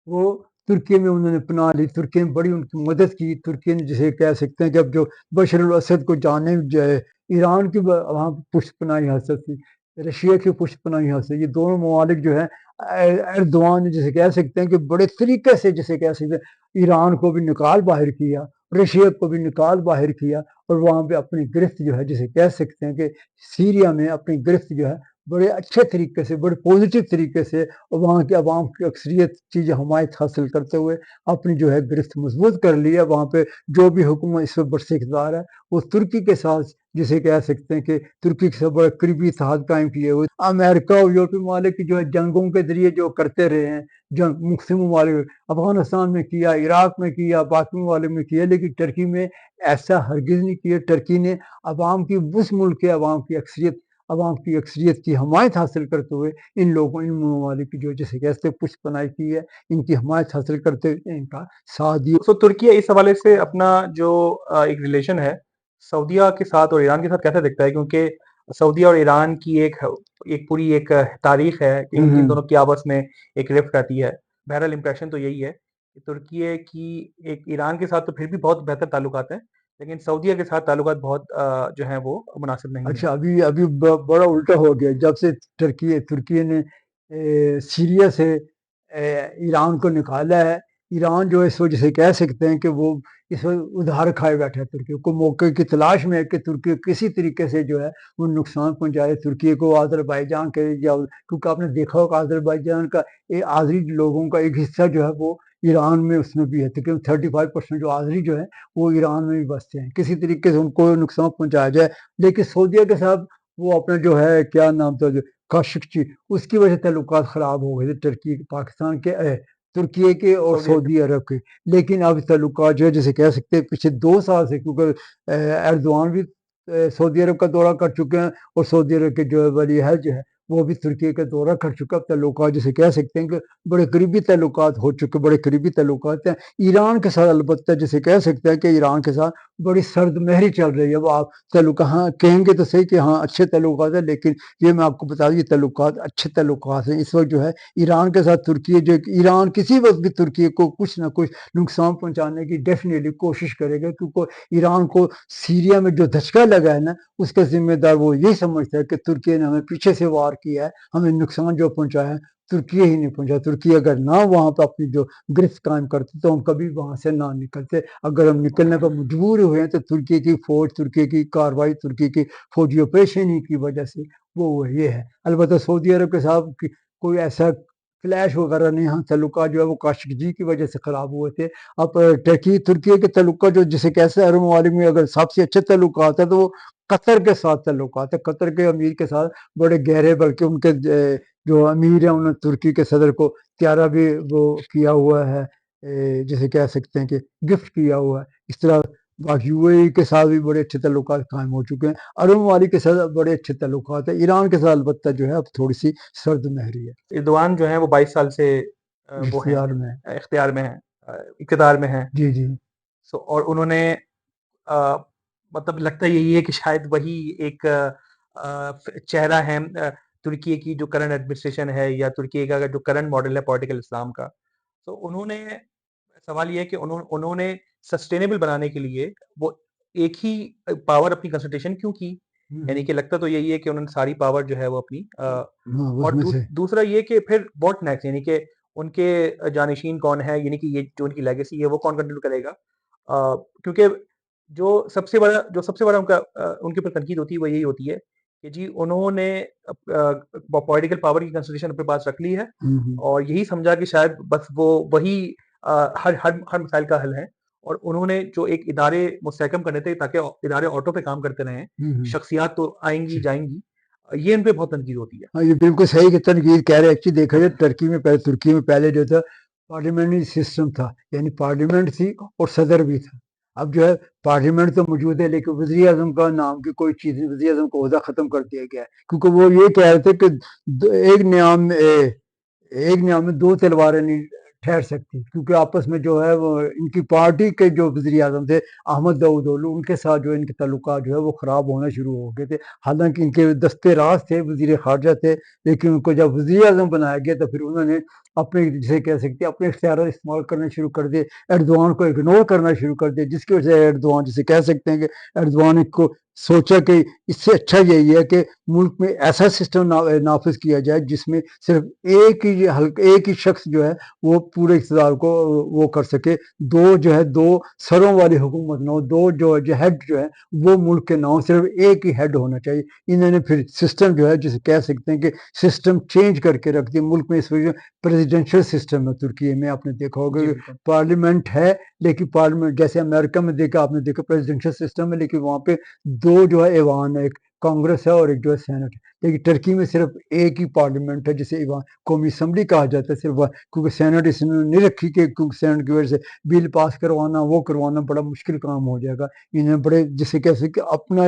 Speaker 2: وہ ترکی میں انہوں نے پناہ لی. ترکی نے بڑی ان کی مدد کی. ترکی نے جسے کہہ سکتے ہیں جب جو بشر الاسد کو جانے جائے, ایران کی وہاں پشت پناہی حاصل تھی, رشیا کی پشت پناہی حاصل. یہ دونوں ممالک جو ہے ایردوان جسے کہہ سکتے ہیں کہ بڑے طریقے سے جسے کہہ سکتے ہیں ایران کو بھی نکال باہر کیا, رشیا کو بھی نکال باہر کیا, اور وہاں پہ اپنی گرفت جو ہے جسے کہہ سکتے ہیں کہ سیریا میں اپنی گرفت جو ہے بڑے اچھے طریقے سے, بڑے پوزیٹیو طریقے سے, اور وہاں کے عوام کی اکثریت چیزیں حمایت حاصل کرتے ہوئے اپنی جو ہے گرفت مضبوط کر لی ہے. وہاں پہ جو بھی حکومت اس وقت برسکدار ہے وہ ترکی کے ساتھ جسے کہہ سکتے ہیں کہ ترکی سے بڑے قریبی اتحاد قائم کیے ہوئے. امریکہ اور یورپی ممالک کی جو ہے جنگوں کے ذریعے جو کرتے رہے ہیں, جنگ مختلف ممالک افغانستان میں کیا, عراق میں کیا, باقی ممالک میں کیا, لیکن ٹرکی میں ایسا ہرگز نہیں کیا. ٹرکی نے عوام کی, اس ملک کے عوام کی اکثریت کی حمایت حاصل کرتے ہوئے ان ممالک کی جو جسے کہتے ہیں پشت پناہی کی ہے, ان کی حمایت حاصل کرتے ہوئے ان کا ساتھ دیا.
Speaker 1: ترکی اس حوالے سے اپنا جو ایک ریلیشن ہے سعودیہ کے ساتھ اور ایران کے ساتھ کیسا دکھتا ہے؟ کیونکہ سعودیہ اور ایران کی ایک پوری ایک تاریخ ہے کہ ان دونوں کی آپس میں ایک رفت آتی ہے. بہرحال امپریشن تو یہی ہے کہ ترکیے کی ایک ایران کے ساتھ تو پھر بھی بہت بہتر تعلقات ہیں، لیکن سعودیہ کے ساتھ تعلقات بہت جو ہیں وہ مناسب نہیں ہیں.
Speaker 2: اچھا، ابھی بڑا الٹا ہو گیا جب سے ترکیے نے سیریا سے ایران کو نکالا ہے. ایران جو اس وجہ سے کہہ سکتے ہیں کہ وہ اس وقت ادھار کھائے بیٹھا ہے، ترکیے کو موقع کی تلاش میں ہے کہ ترکیے کسی طریقے سے جو ہے وہ نقصان پہنچائے ترکیے کو. آذربائیجان کے کیونکہ آپ نے دیکھا ہوگا آذربائیجان کا آذری لوگوں کا ایک حصہ جو ہے وہ ایران میں اس میں بھی ہے، تقریباً 35% جو آذری جو ہے وہ ایران میں بھی بستے ہیں. کسی طریقے سے ان کو نقصان پہنچایا جائے. لیکن سعودیہ کے ساتھ وہ اپنا جو ہے کیا نام تھا کاشقچی، اس کی وجہ سے تعلقات خراب ہو گئے تھے پاکستان کے ترکیے کے اور سعودی عرب کے. لیکن اب تعلقات جو ہے جیسے کہہ سکتے ہیں پچھلے 2 سال سے، کیونکہ ایردوان بھی سعودی عرب کا دورہ کر چکے ہیں اور سعودی عرب کے جو ولی عہد جو ہے وہ بھی ترکیے کا دورہ کر چکا. تعلقات جیسے کہہ سکتے ہیں کہ بڑے قریبی تعلقات ہو چکے، بڑے قریبی تعلقات ہیں. ایران کے ساتھ البتہ جیسے کہہ سکتے ہیں کہ ایران کے ساتھ بڑی سرد مہری چل رہی ہے. وہ آپ تعلق ہاں کہیں گے تو صحیح کہ ہاں اچھے تعلقات ہیں، لیکن یہ میں آپ کو بتا دوں یہ تعلقات اچھے تعلقات ہیں. اس وقت جو ہے ایران کے ساتھ ترکیے جو ایران کسی وقت بھی ترکیے کو کچھ نہ کچھ نقصان پہنچانے کی ڈیفینیٹلی کوشش کرے گا، کیونکہ ایران کو سیریا میں جو دھچکا لگا ہے نا اس کا ذمہ دار وہ یہی سمجھتا ہے کہ ترکیے نے ہمیں پیچھے سے وار کیا ہے، ہمیں نقصان جو پہنچایا ہے ترکیے ہی نہیں پہنچا. ترکیے اگر نہ وہاں پہ اپنی جو گرفت قائم کرتے تو ہم کبھی وہاں سے نہ نکلتے. اگر ہم نکلنے پر مجبور ہوئے ہیں تو ترکیے کی فوج، ترکیے کی کاروائی، ترکیے کی فوجی آپریشن ہی کی وجہ سے وہ یہ ہے. البتہ سعودی عرب کے ساتھ کوئی ایسا کلیش وغیرہ نہیں. ہاں تعلقات جو ہے وہ کاشقجی کی وجہ سے خراب ہوئے تھے. اب ترکیے کے تعلقات جو جسے کیسے عرب ممالک میں اگر سب سے اچھے تعلقات ہیں تو وہ قطر کے ساتھ تعلقات ہے. قطر کے امیر کے ساتھ بڑے گہرے، بلکہ ان کے جو امیر ہیں انہوں نے ترکی کے صدر کو طیارہ بھی وہ کیا ہوا ہے، جسے کہہ سکتے ہیں کہ گفٹ کیا ہوا ہے. اس طرح باقی یو اے ای کے ساتھ بھی بڑے اچھے تعلقات قائم ہو چکے ہیں. عرب ممالک کے ساتھ بڑے اچھے تعلقات ہیں. ایران کے ساتھ البتہ جو ہے اب تھوڑی سی سرد مہری ہے.
Speaker 1: ایردوان جو ہیں وہ 22 سال سے وہ ہیں اختیار میں ہیں، اقتدار میں ہیں.
Speaker 2: جی
Speaker 1: اور انہوں نے مطلب لگتا یہی ہے کہ شاید وہی ایک چہرہ ہے ترکیے کی جو کرنٹ ایڈمنسٹریشن ہے یا ترکیے کا جو کرنٹ ماڈل ہے پولیٹیکل اسلام کا. تو انہوں نے سوال یہ ہے کہ انہوں نے سسٹینیبل بنانے کے لیے وہ ایک ہی پاور اپنی کنسنٹریشن کیوں کی؟ یعنی کہ لگتا تو یہی ہے کہ انہوں نے ساری پاور جو ہے وہ اپنی اور دوسرا یہ کہ پھر واٹ نیکسٹ، یعنی کہ ان کے جانشین کون ہے، یعنی کہ یہ جو ان کی لیگیسی ہے وہ کون کنٹینیو کرے گا. کیونکہ جو سب سے بڑا ان کے اوپر تنقید ہوتی ہے وہ یہی ہوتی ہے کہ جی انہوں نے پولیٹیکل پاور کی کنسنٹریشن اپنے پاس رکھ لی ہے اور یہی سمجھا کہ شاید بس وہ وہی ہر مسائل کا حل ہے. اور انہوں نے جو ایک ادارے مستحکم کرنے تھے تاکہ ادارے آٹو پہ کام کرتے رہیں، شخصیات تو آئیں گی جائیں گی، یہ ان پہ بہت تنقید ہوتی ہے.
Speaker 2: ہاں یہ بالکل صحیح کہ تنقید کہہ رہے ہیں. ایکچولی دیکھا جائے ترکی میں پہلے جو تھا پارلیمنٹری سسٹم تھا، یعنی پارلیمنٹ تھی اور صدر بھی تھا. اب جو ہے پارلیمنٹ تو موجود ہے لیکن وزیر اعظم کا نام کی کوئی چیز نہیں، وزیر اعظم کا عہدہ ختم کر دیا گیا ہے. کیونکہ وہ یہ کہہ رہے تھے کہ ایک نیام میں 2 تلواریں نہیں ٹھہر سکتی، کیونکہ آپس میں جو ہے وہ ان کی پارٹی کے جو وزیر اعظم تھے احمد داؤد اولو، ان کے ساتھ جو ان کے تعلقات جو ہے وہ خراب ہونا شروع ہو گئے تھے. حالانکہ ان کے دستے راز تھے، وزیر خارجہ تھے، لیکن ان کو جب وزیر اعظم بنایا گیا تو پھر انہوں نے اپنے جسے کہہ سکتے اپنے اختیارات استعمال کرنا شروع کر دیے، ایردوان کو اگنور کرنا شروع کر دیا، جس کی وجہ سے ایردوان جسے کہہ سکتے ہیں کہ ایردوان کو سوچا کہ اس سے اچھا یہی ہے کہ ملک میں ایسا سسٹم نافذ کیا جائے جس میں صرف ایک ہی شخص جو ہے وہ پورے اقتدار کو وہ کر سکے. دو سروں والی حکومت نہ ہو، دو ہیڈ جو ہے وہ ملک کے نہ ہو، صرف ایک ہی ہیڈ ہونا چاہیے. انہوں نے پھر سسٹم جو ہے جسے کہہ سکتے ہیں کہ سسٹم چینج کر کے رکھ دیا ملک میں. اس وجہ پریزیڈینشل سسٹم ہے ترکی میں، آپ نے دیکھا ہوگا کہ پارلیمنٹ ہے لیکن پارلیمنٹ جیسے امریکہ میں دیکھا آپ نے دیکھا پریزیڈینشل سسٹم ہے، لیکن وہاں پہ 2 جو ہے ایوان ہے، ایک کانگریس ہے اور ایک جو ہے سینٹ ہے. لیکن ٹرکی میں صرف ایک ہی پارلیمنٹ ہے جسے ایوان قومی اسمبلی کہا جاتا ہے صرف، کیونکہ سینٹ اس نے نہیں رکھی کہ کیونکہ سینٹ کی وجہ سے بل پاس کروانا وہ کروانا بڑا مشکل کام ہو جائے گا. انہیں بڑے جسے کہہ سکتے اپنا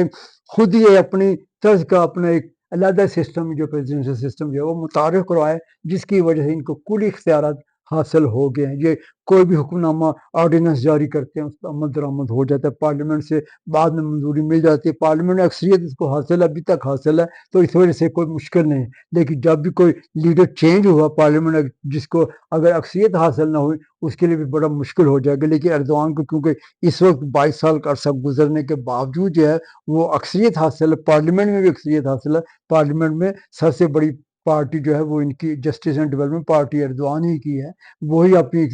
Speaker 2: خود ہی اپنی طرز کا اپنا ایک علیحدہ سسٹم جو پریزیڈنشل سسٹم جو ہے وہ متعارف کروائے، جس کی وجہ سے ان کو کل اختیارات حاصل ہو گئے ہیں. یہ کوئی بھی حکم نامہ آرڈیننس جاری کرتے ہیں اس پر عمل درآمد ہو جاتا ہے, پارلیمنٹ سے بعد میں منظوری مل جاتی ہے, پارلیمنٹ میں اکثریت اس کو حاصل ہے, ابھی تک حاصل ہے, تو اس وجہ سے کوئی مشکل نہیں. لیکن جب بھی کوئی لیڈر چینج ہوا پارلیمنٹ, جس کو اگر اکثریت حاصل نہ ہوئی اس کے لیے بھی بڑا مشکل ہو جائے گا. لیکن ایردوان کو کیونکہ اس وقت 22 سال کا عرصہ گزرنے کے باوجود جو ہے وہ اکثریت حاصل ہے, پارلیمنٹ میں بھی اکثریت حاصل ہے, پارلیمنٹ میں سب سے بڑی پارٹی جو ہے وہ ان کی justice and development party Erdogan ہی کی ہے, وہی اپنی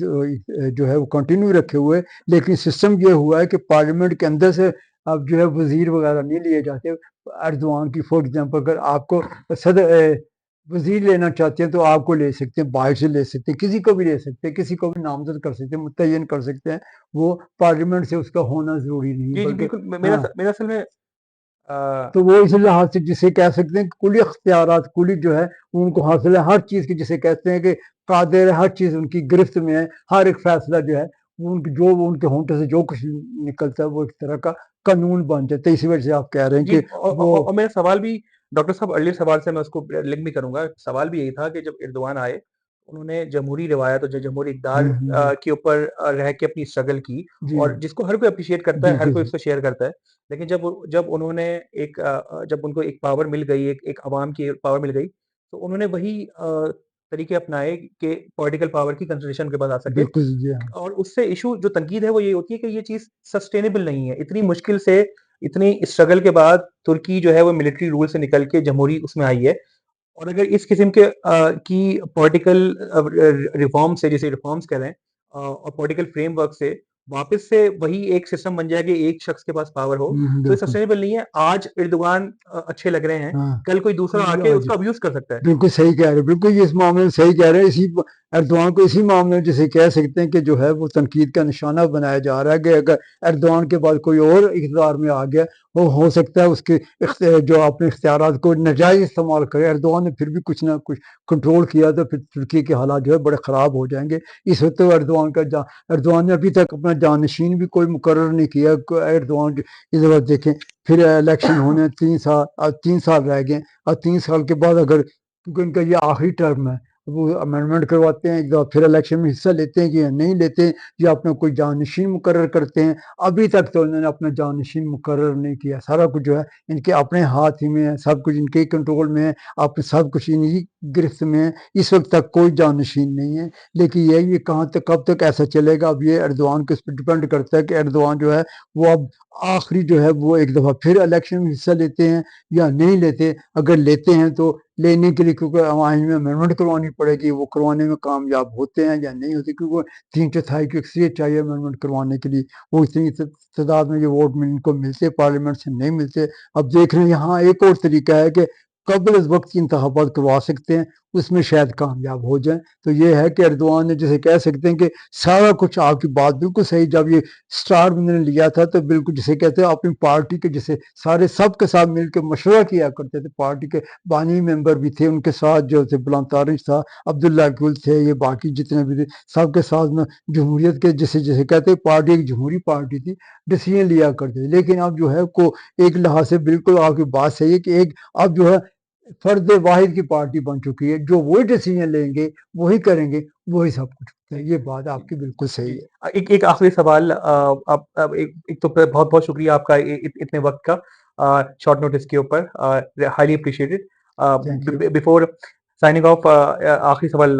Speaker 2: جو ہے وہ کنٹینیو رکھے ہوئے. لیکن سسٹم یہ ہوا ہے کہ پارلیمنٹ کے اندر سے اب جو ہے وزیر وغیرہ نہیں لیے جاتے ایردوان کی. فار ایگزامپل اگر آپ کو صدر وزیر لینا چاہتے ہیں تو آپ کو لے سکتے ہیں, باہر سے لے سکتے ہیں, کسی کو بھی لے سکتے ہیں, کسی کو بھی نامزد کر سکتے ہیں, متعین کر سکتے ہیں, وہ پارلیمنٹ سے اس کا ہونا ضروری نہیں
Speaker 1: جی جی
Speaker 2: بلکہ
Speaker 1: بالکل. میرا اصل میں
Speaker 2: تو وہ اس لحاظ سے جسے کہہ سکتے ہیں کہ کلی اختیارات کلی جو ہے ان کو حاصل ہے ہر چیز کی, جسے کہتے ہیں کہ قادر ہے, ہر چیز ان کی گرفت میں ہے, ہر ایک فیصلہ جو ہے جو ان کے ہونٹوں سے جو کچھ نکلتا ہے وہ ایک طرح کا قانون بن جاتا ہے. اسی وجہ سے آپ کہہ رہے ہیں
Speaker 1: جی,
Speaker 2: کہ وہ
Speaker 1: اور میرا سوال بھی ڈاکٹر صاحب ارلی سوال سے میں اس کو لنک بھی کروں گا. سوال بھی یہی تھا کہ جب ایردوان آئے انہوں نے جمہوری روایت اور جمہوری اقدار کے اوپر رہ کے اپنی اسٹرگل کی,
Speaker 2: جی
Speaker 1: اور جس کو ہر کوئی اپریشیٹ کرتا ہے, ہر
Speaker 2: بالکل
Speaker 1: کوئی اس کو شیئر کرتا ہے. لیکن جب انہوں نے جب ان کو ایک پاور مل گئی, ایک عوام کی پاور مل گئی, تو انہوں نے وہی طریقے اپنائے کہ پولیٹیکل پاور کی کنسنٹریشن کے بعد آ سکے.
Speaker 2: بالکل جی ہاں
Speaker 1: اور اس سے ایشو جو تنقید ہے وہ یہ ہوتی ہے کہ یہ چیز سسٹینیبل نہیں ہے. اتنی مشکل سے اتنی اسٹرگل کے بعد ترکی جو ہے وہ ملٹری رول سے نکل کے جمہوری اس میں آئی ہے, اور اگر اس قسم کے کی پولیٹیکل ریفارم سے, جسے ریفارمز کہہ رہے ہیں, اور پولیٹیکل فریم ورک سے واپس سے وہی ایک سسٹم بن جائے کہ ایک شخص کے پاس پاور ہو, تو یہ
Speaker 2: بالکل
Speaker 1: سسٹینیبل نہیں ہے. آج ایردوان اچھے لگ رہے ہیں,
Speaker 2: ہاں
Speaker 1: کل کوئی دوسرا آ کے اس کا ابیوز کر سکتا ہے.
Speaker 2: بالکل صحیح کہہ رہے ہیں, بالکل یہ اس معاملے میں صحیح کہہ رہے ہیں. اسی ایردوان کو اسی معاملے میں جسے کہہ سکتے ہیں کہ جو ہے وہ تنقید کا نشانہ بنایا جا رہا ہے کہ اگر ایردوان کے بعد کوئی اور اقتدار میں آ گیا, وہ ہو سکتا ہے اس کے جو اپنے اختیارات کو ناجائز استعمال کرے. ایردوان نے پھر بھی کچھ نہ کچھ کنٹرول کیا تو پھر ترکی کے حالات جو ہے بڑے خراب ہو جائیں گے. اس وقت تو ایردوان نے ابھی تک اپنا جانشین بھی کوئی مقرر نہیں کیا. ایردوان اس وقت دیکھیں پھر الیکشن ہونے 3 سال رہ گئے, اور 3 سال کے بعد اگر کیونکہ ان کا یہ آخری ٹرم ہے, وہ امینڈمنٹ کرواتے ہیں ایک دفعہ, پھر الیکشن میں حصہ لیتے ہیں کہ نہیں لیتے ہیں, یا اپنا کوئی جانشین مقرر کرتے ہیں. ابھی تک تو انہوں نے اپنا جانشین مقرر نہیں کیا. سارا کچھ جو ہے ان کے اپنے ہاتھ ہی میں ہے, سب کچھ ان کے کنٹرول میں ہے, آپ سب کچھ انہی گرفت میں ہے. اس وقت تک کوئی جانشین نہیں ہے. لیکن یہ کہاں تک کب تک ایسا چلے گا, اب یہ ایردوان کے اس پہ ڈپینڈ کرتا ہے کہ ایردوان جو ہے وہ اب آخری جو ہے وہ ایک دفعہ پھر الیکشن میں حصہ لیتے ہیں یا نہیں لیتے. اگر لیتے ہیں تو لینے کے لیے کیونکہ عوام میں امینڈمنٹ کروانی پڑے گی, وہ کروانے میں کامیاب ہوتے ہیں یا نہیں ہوتے, کیونکہ 3/4 کی اکثریت چاہیے امینڈمنٹ کروانے کے لیے. وہ اتنی تعداد میں یہ ووٹ ان کو ملتے, پارلیمنٹ سے نہیں ملتے. اب دیکھ رہے ہیں یہاں ایک اور طریقہ ہے کہ قبل از وقت کی انتخابات کروا سکتے ہیں, اس میں شاید کامیاب ہو جائیں. تو یہ ہے کہ ایردوان نے جسے کہہ سکتے ہیں کہ سارا کچھ, آپ کی بات بالکل صحیح, جب یہ سٹار انہوں نے لیا تھا تو بالکل جسے کہتے ہیں اپنی پارٹی کے جسے سارے سب کے ساتھ مل کے مشورہ کیا کرتے تھے. پارٹی کے بانی ممبر بھی تھے ان کے ساتھ, جو تھے بلان تارش تھا, عبداللہ گل تھے, یہ باقی جتنے بھی تھے سب کے ساتھ میں جمہوریت کے جسے کہتے ہیں پارٹی ایک جمہوری پارٹی تھی, ڈیسیژن لیا کرتے تھے. لیکن اب جو ہے کو ایک لحاظ سے بالکل آپ کی بات صحیح ہے کہ ایک اب جو ہے فرد واحد کی پارٹی بن چکی ہے, جو وہی ڈیسیژن لیں گے وہی کریں گے وہی سب کچھ ہوتا ہے. یہ بات آپ کی بالکل صحیح
Speaker 1: جی,
Speaker 2: ہے.
Speaker 1: ایک آخری سوال. اب ایک تو بہت بہت شکریہ آپ کا اتنے وقت کا, شارٹ نوٹس کے اوپر, highly appreciated.
Speaker 2: Thank you.
Speaker 1: Before signing off, آخری سوال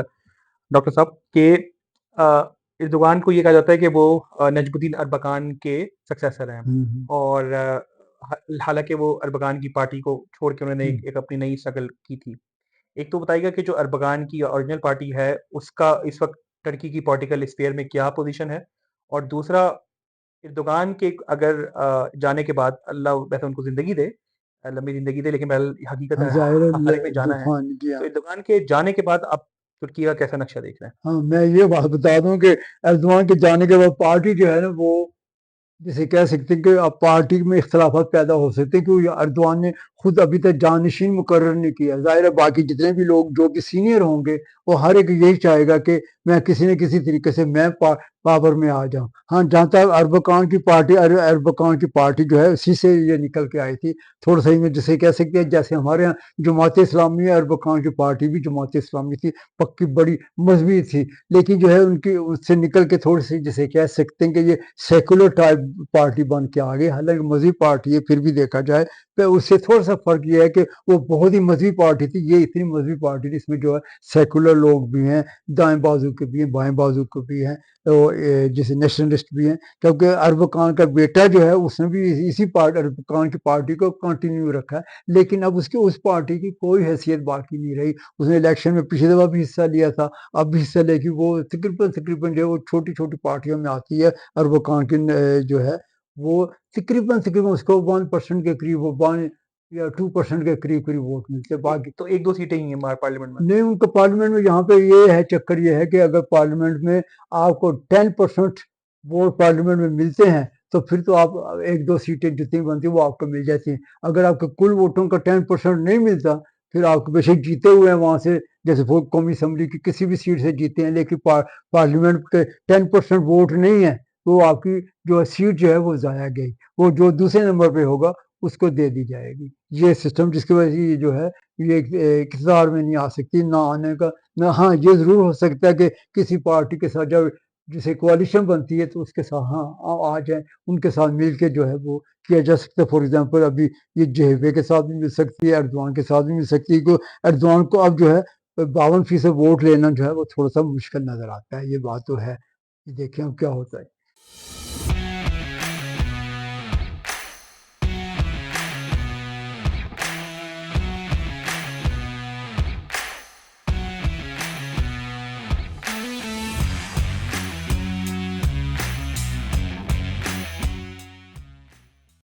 Speaker 1: ڈاکٹر صاحب کہ ایردوان کو یہ کہا جاتا ہے کہ وہ نجم الدین اربکان کے سکسیسر ہیں, اور حالانکہ وہ اربکان کی پارٹی کو چھوڑ کے انہوں نے ایک اپنی نئی اسٹرگل کی تھی. ایک تو بتائیے گا کہ جو اربکان کی اوریجنل پارٹی ہے اس کا اس وقت ترکی کی پولیٹیکل اسفیئر میں کیا پوزیشن ہے, اور دوسرا ایردوغان کے اگر جانے کے بعد, اللہ ویسے ان کو زندگی دے, لمبی زندگی دے, لیکن حقیقت
Speaker 2: ظاہر
Speaker 1: ہر ایک نے جانا ہے,
Speaker 2: جی
Speaker 1: تو
Speaker 2: ہاں.
Speaker 1: ایردوغان کے جانے کے بعد آپ ترکی کا کیسا نقشہ دیکھ رہے ہیں؟
Speaker 2: ہاں میں یہ بات بتا دوں کہ ایردوان کے جانے کے بعد پارٹی جو ہے نا وہ جسے کہہ سکتے ہیں کہ اب پارٹی میں اختلافات پیدا ہو سکتے ہیں, کیونکہ ایردوان نے خود ابھی تک جانشین مقرر نہیں کیا. ظاہر ہے باقی جتنے بھی لوگ جو بھی سینئر ہوں گے وہ ہر ایک یہی چاہے گا کہ میں کسی نہ کسی طریقے سے میں پاور میں آ جاؤں. ہاں جہاں تک اربکان کی پارٹی جو ہے اسی سے یہ نکل کے آئی تھی. تھوڑا سا میں جسے کہہ سکتے ہیں جیسے ہمارے یہاں جماعت اسلامی ہے، اربکان کی پارٹی بھی جماعت اسلامی تھی، پکی بڑی مضبوط تھی، لیکن جو ہے ان کی اس سے نکل کے تھوڑی سی جسے کہہ سکتے ہیں کہ یہ سیکولر ٹائپ پارٹی بن کے آ گئی. حالانکہ مذہبی پارٹی ہے پھر بھی دیکھا جائے تو اس سے تھوڑا سا فرق یہ ہے کہ وہ بہت ہی مذہبی پارٹی تھی، یہ اتنی مذہبی پارٹی تھی اس میں جو ہے سیکولر لوگ بھی ہیں، دائیں بازو کے بھی ہیں، بائیں بازو کے بھی ہیں، تو جیسے نیشنلسٹ بھی ہیں. کیونکہ اربکان کا بیٹا جو ہے اس نے بھی اسی اربکان کی پارٹی کو کنٹینیو رکھا ہے، لیکن اب اس پارٹی کی کوئی حیثیت باقی نہیں رہی. اس نے الیکشن میں پچھلی دفعہ بھی حصہ لیا تھا، اب بھی حصہ لے کے وہ تقریباً جو ہے وہ چھوٹی چھوٹی پارٹیوں میں آتی ہے. اربکان کی جو ہے وہ تقریباً اس کو 1% کے قریب، وہ 1 یا 2% کے قریب ووٹ ملتے ہیں. باقی
Speaker 1: تو 1-2 سیٹیں ہی ہیں پارلیمنٹ میں.
Speaker 2: نہیں، ان کا پارلیمنٹ میں یہاں پہ یہ ہے چکر، یہ ہے کہ اگر پارلیمنٹ میں آپ کو 10% ووٹ پارلیمنٹ میں ملتے ہیں تو پھر تو آپ 1-2 سیٹیں جتنی بنتی ہیں وہ آپ کو مل جاتی ہیں. اگر آپ کے کل ووٹوں کا 10% نہیں ملتا، پھر آپ کو بے شک جیتے ہوئے ہیں وہاں سے، جیسے قومی اسمبلی کی کسی بھی سیٹ سے جیتے ہیں، لیکن پارلیمنٹ کے 10% ووٹ نہیں ہے تو آپ کی جو سیٹ جو ہے وہ ضائع گئی، وہ جو دوسرے نمبر پہ ہوگا اس کو دے دی جائے گی. یہ سسٹم جس کی وجہ سے یہ جو ہے یہ اقتدار میں نہیں آ سکتی، نہ آنے کا نہ. ہاں یہ ضرور ہو سکتا ہے کہ کسی پارٹی کے ساتھ جب جسے کوalition بنتی ہے تو اس کے ساتھ ہاں آ جائیں، ان کے ساتھ مل کے جو ہے وہ کیا جا سکتا ہے. فار ایگزامپل ابھی یہ جہیوے کے ساتھ بھی مل سکتی ہے، ایردوان کے ساتھ بھی مل سکتی ہے. ایردوان کو اب جو ہے 52% ووٹ لینا جو ہے وہ تھوڑا سا مشکل نظر آتا ہے. یہ بات تو ہے، دیکھیں اب کیا ہوتا ہے.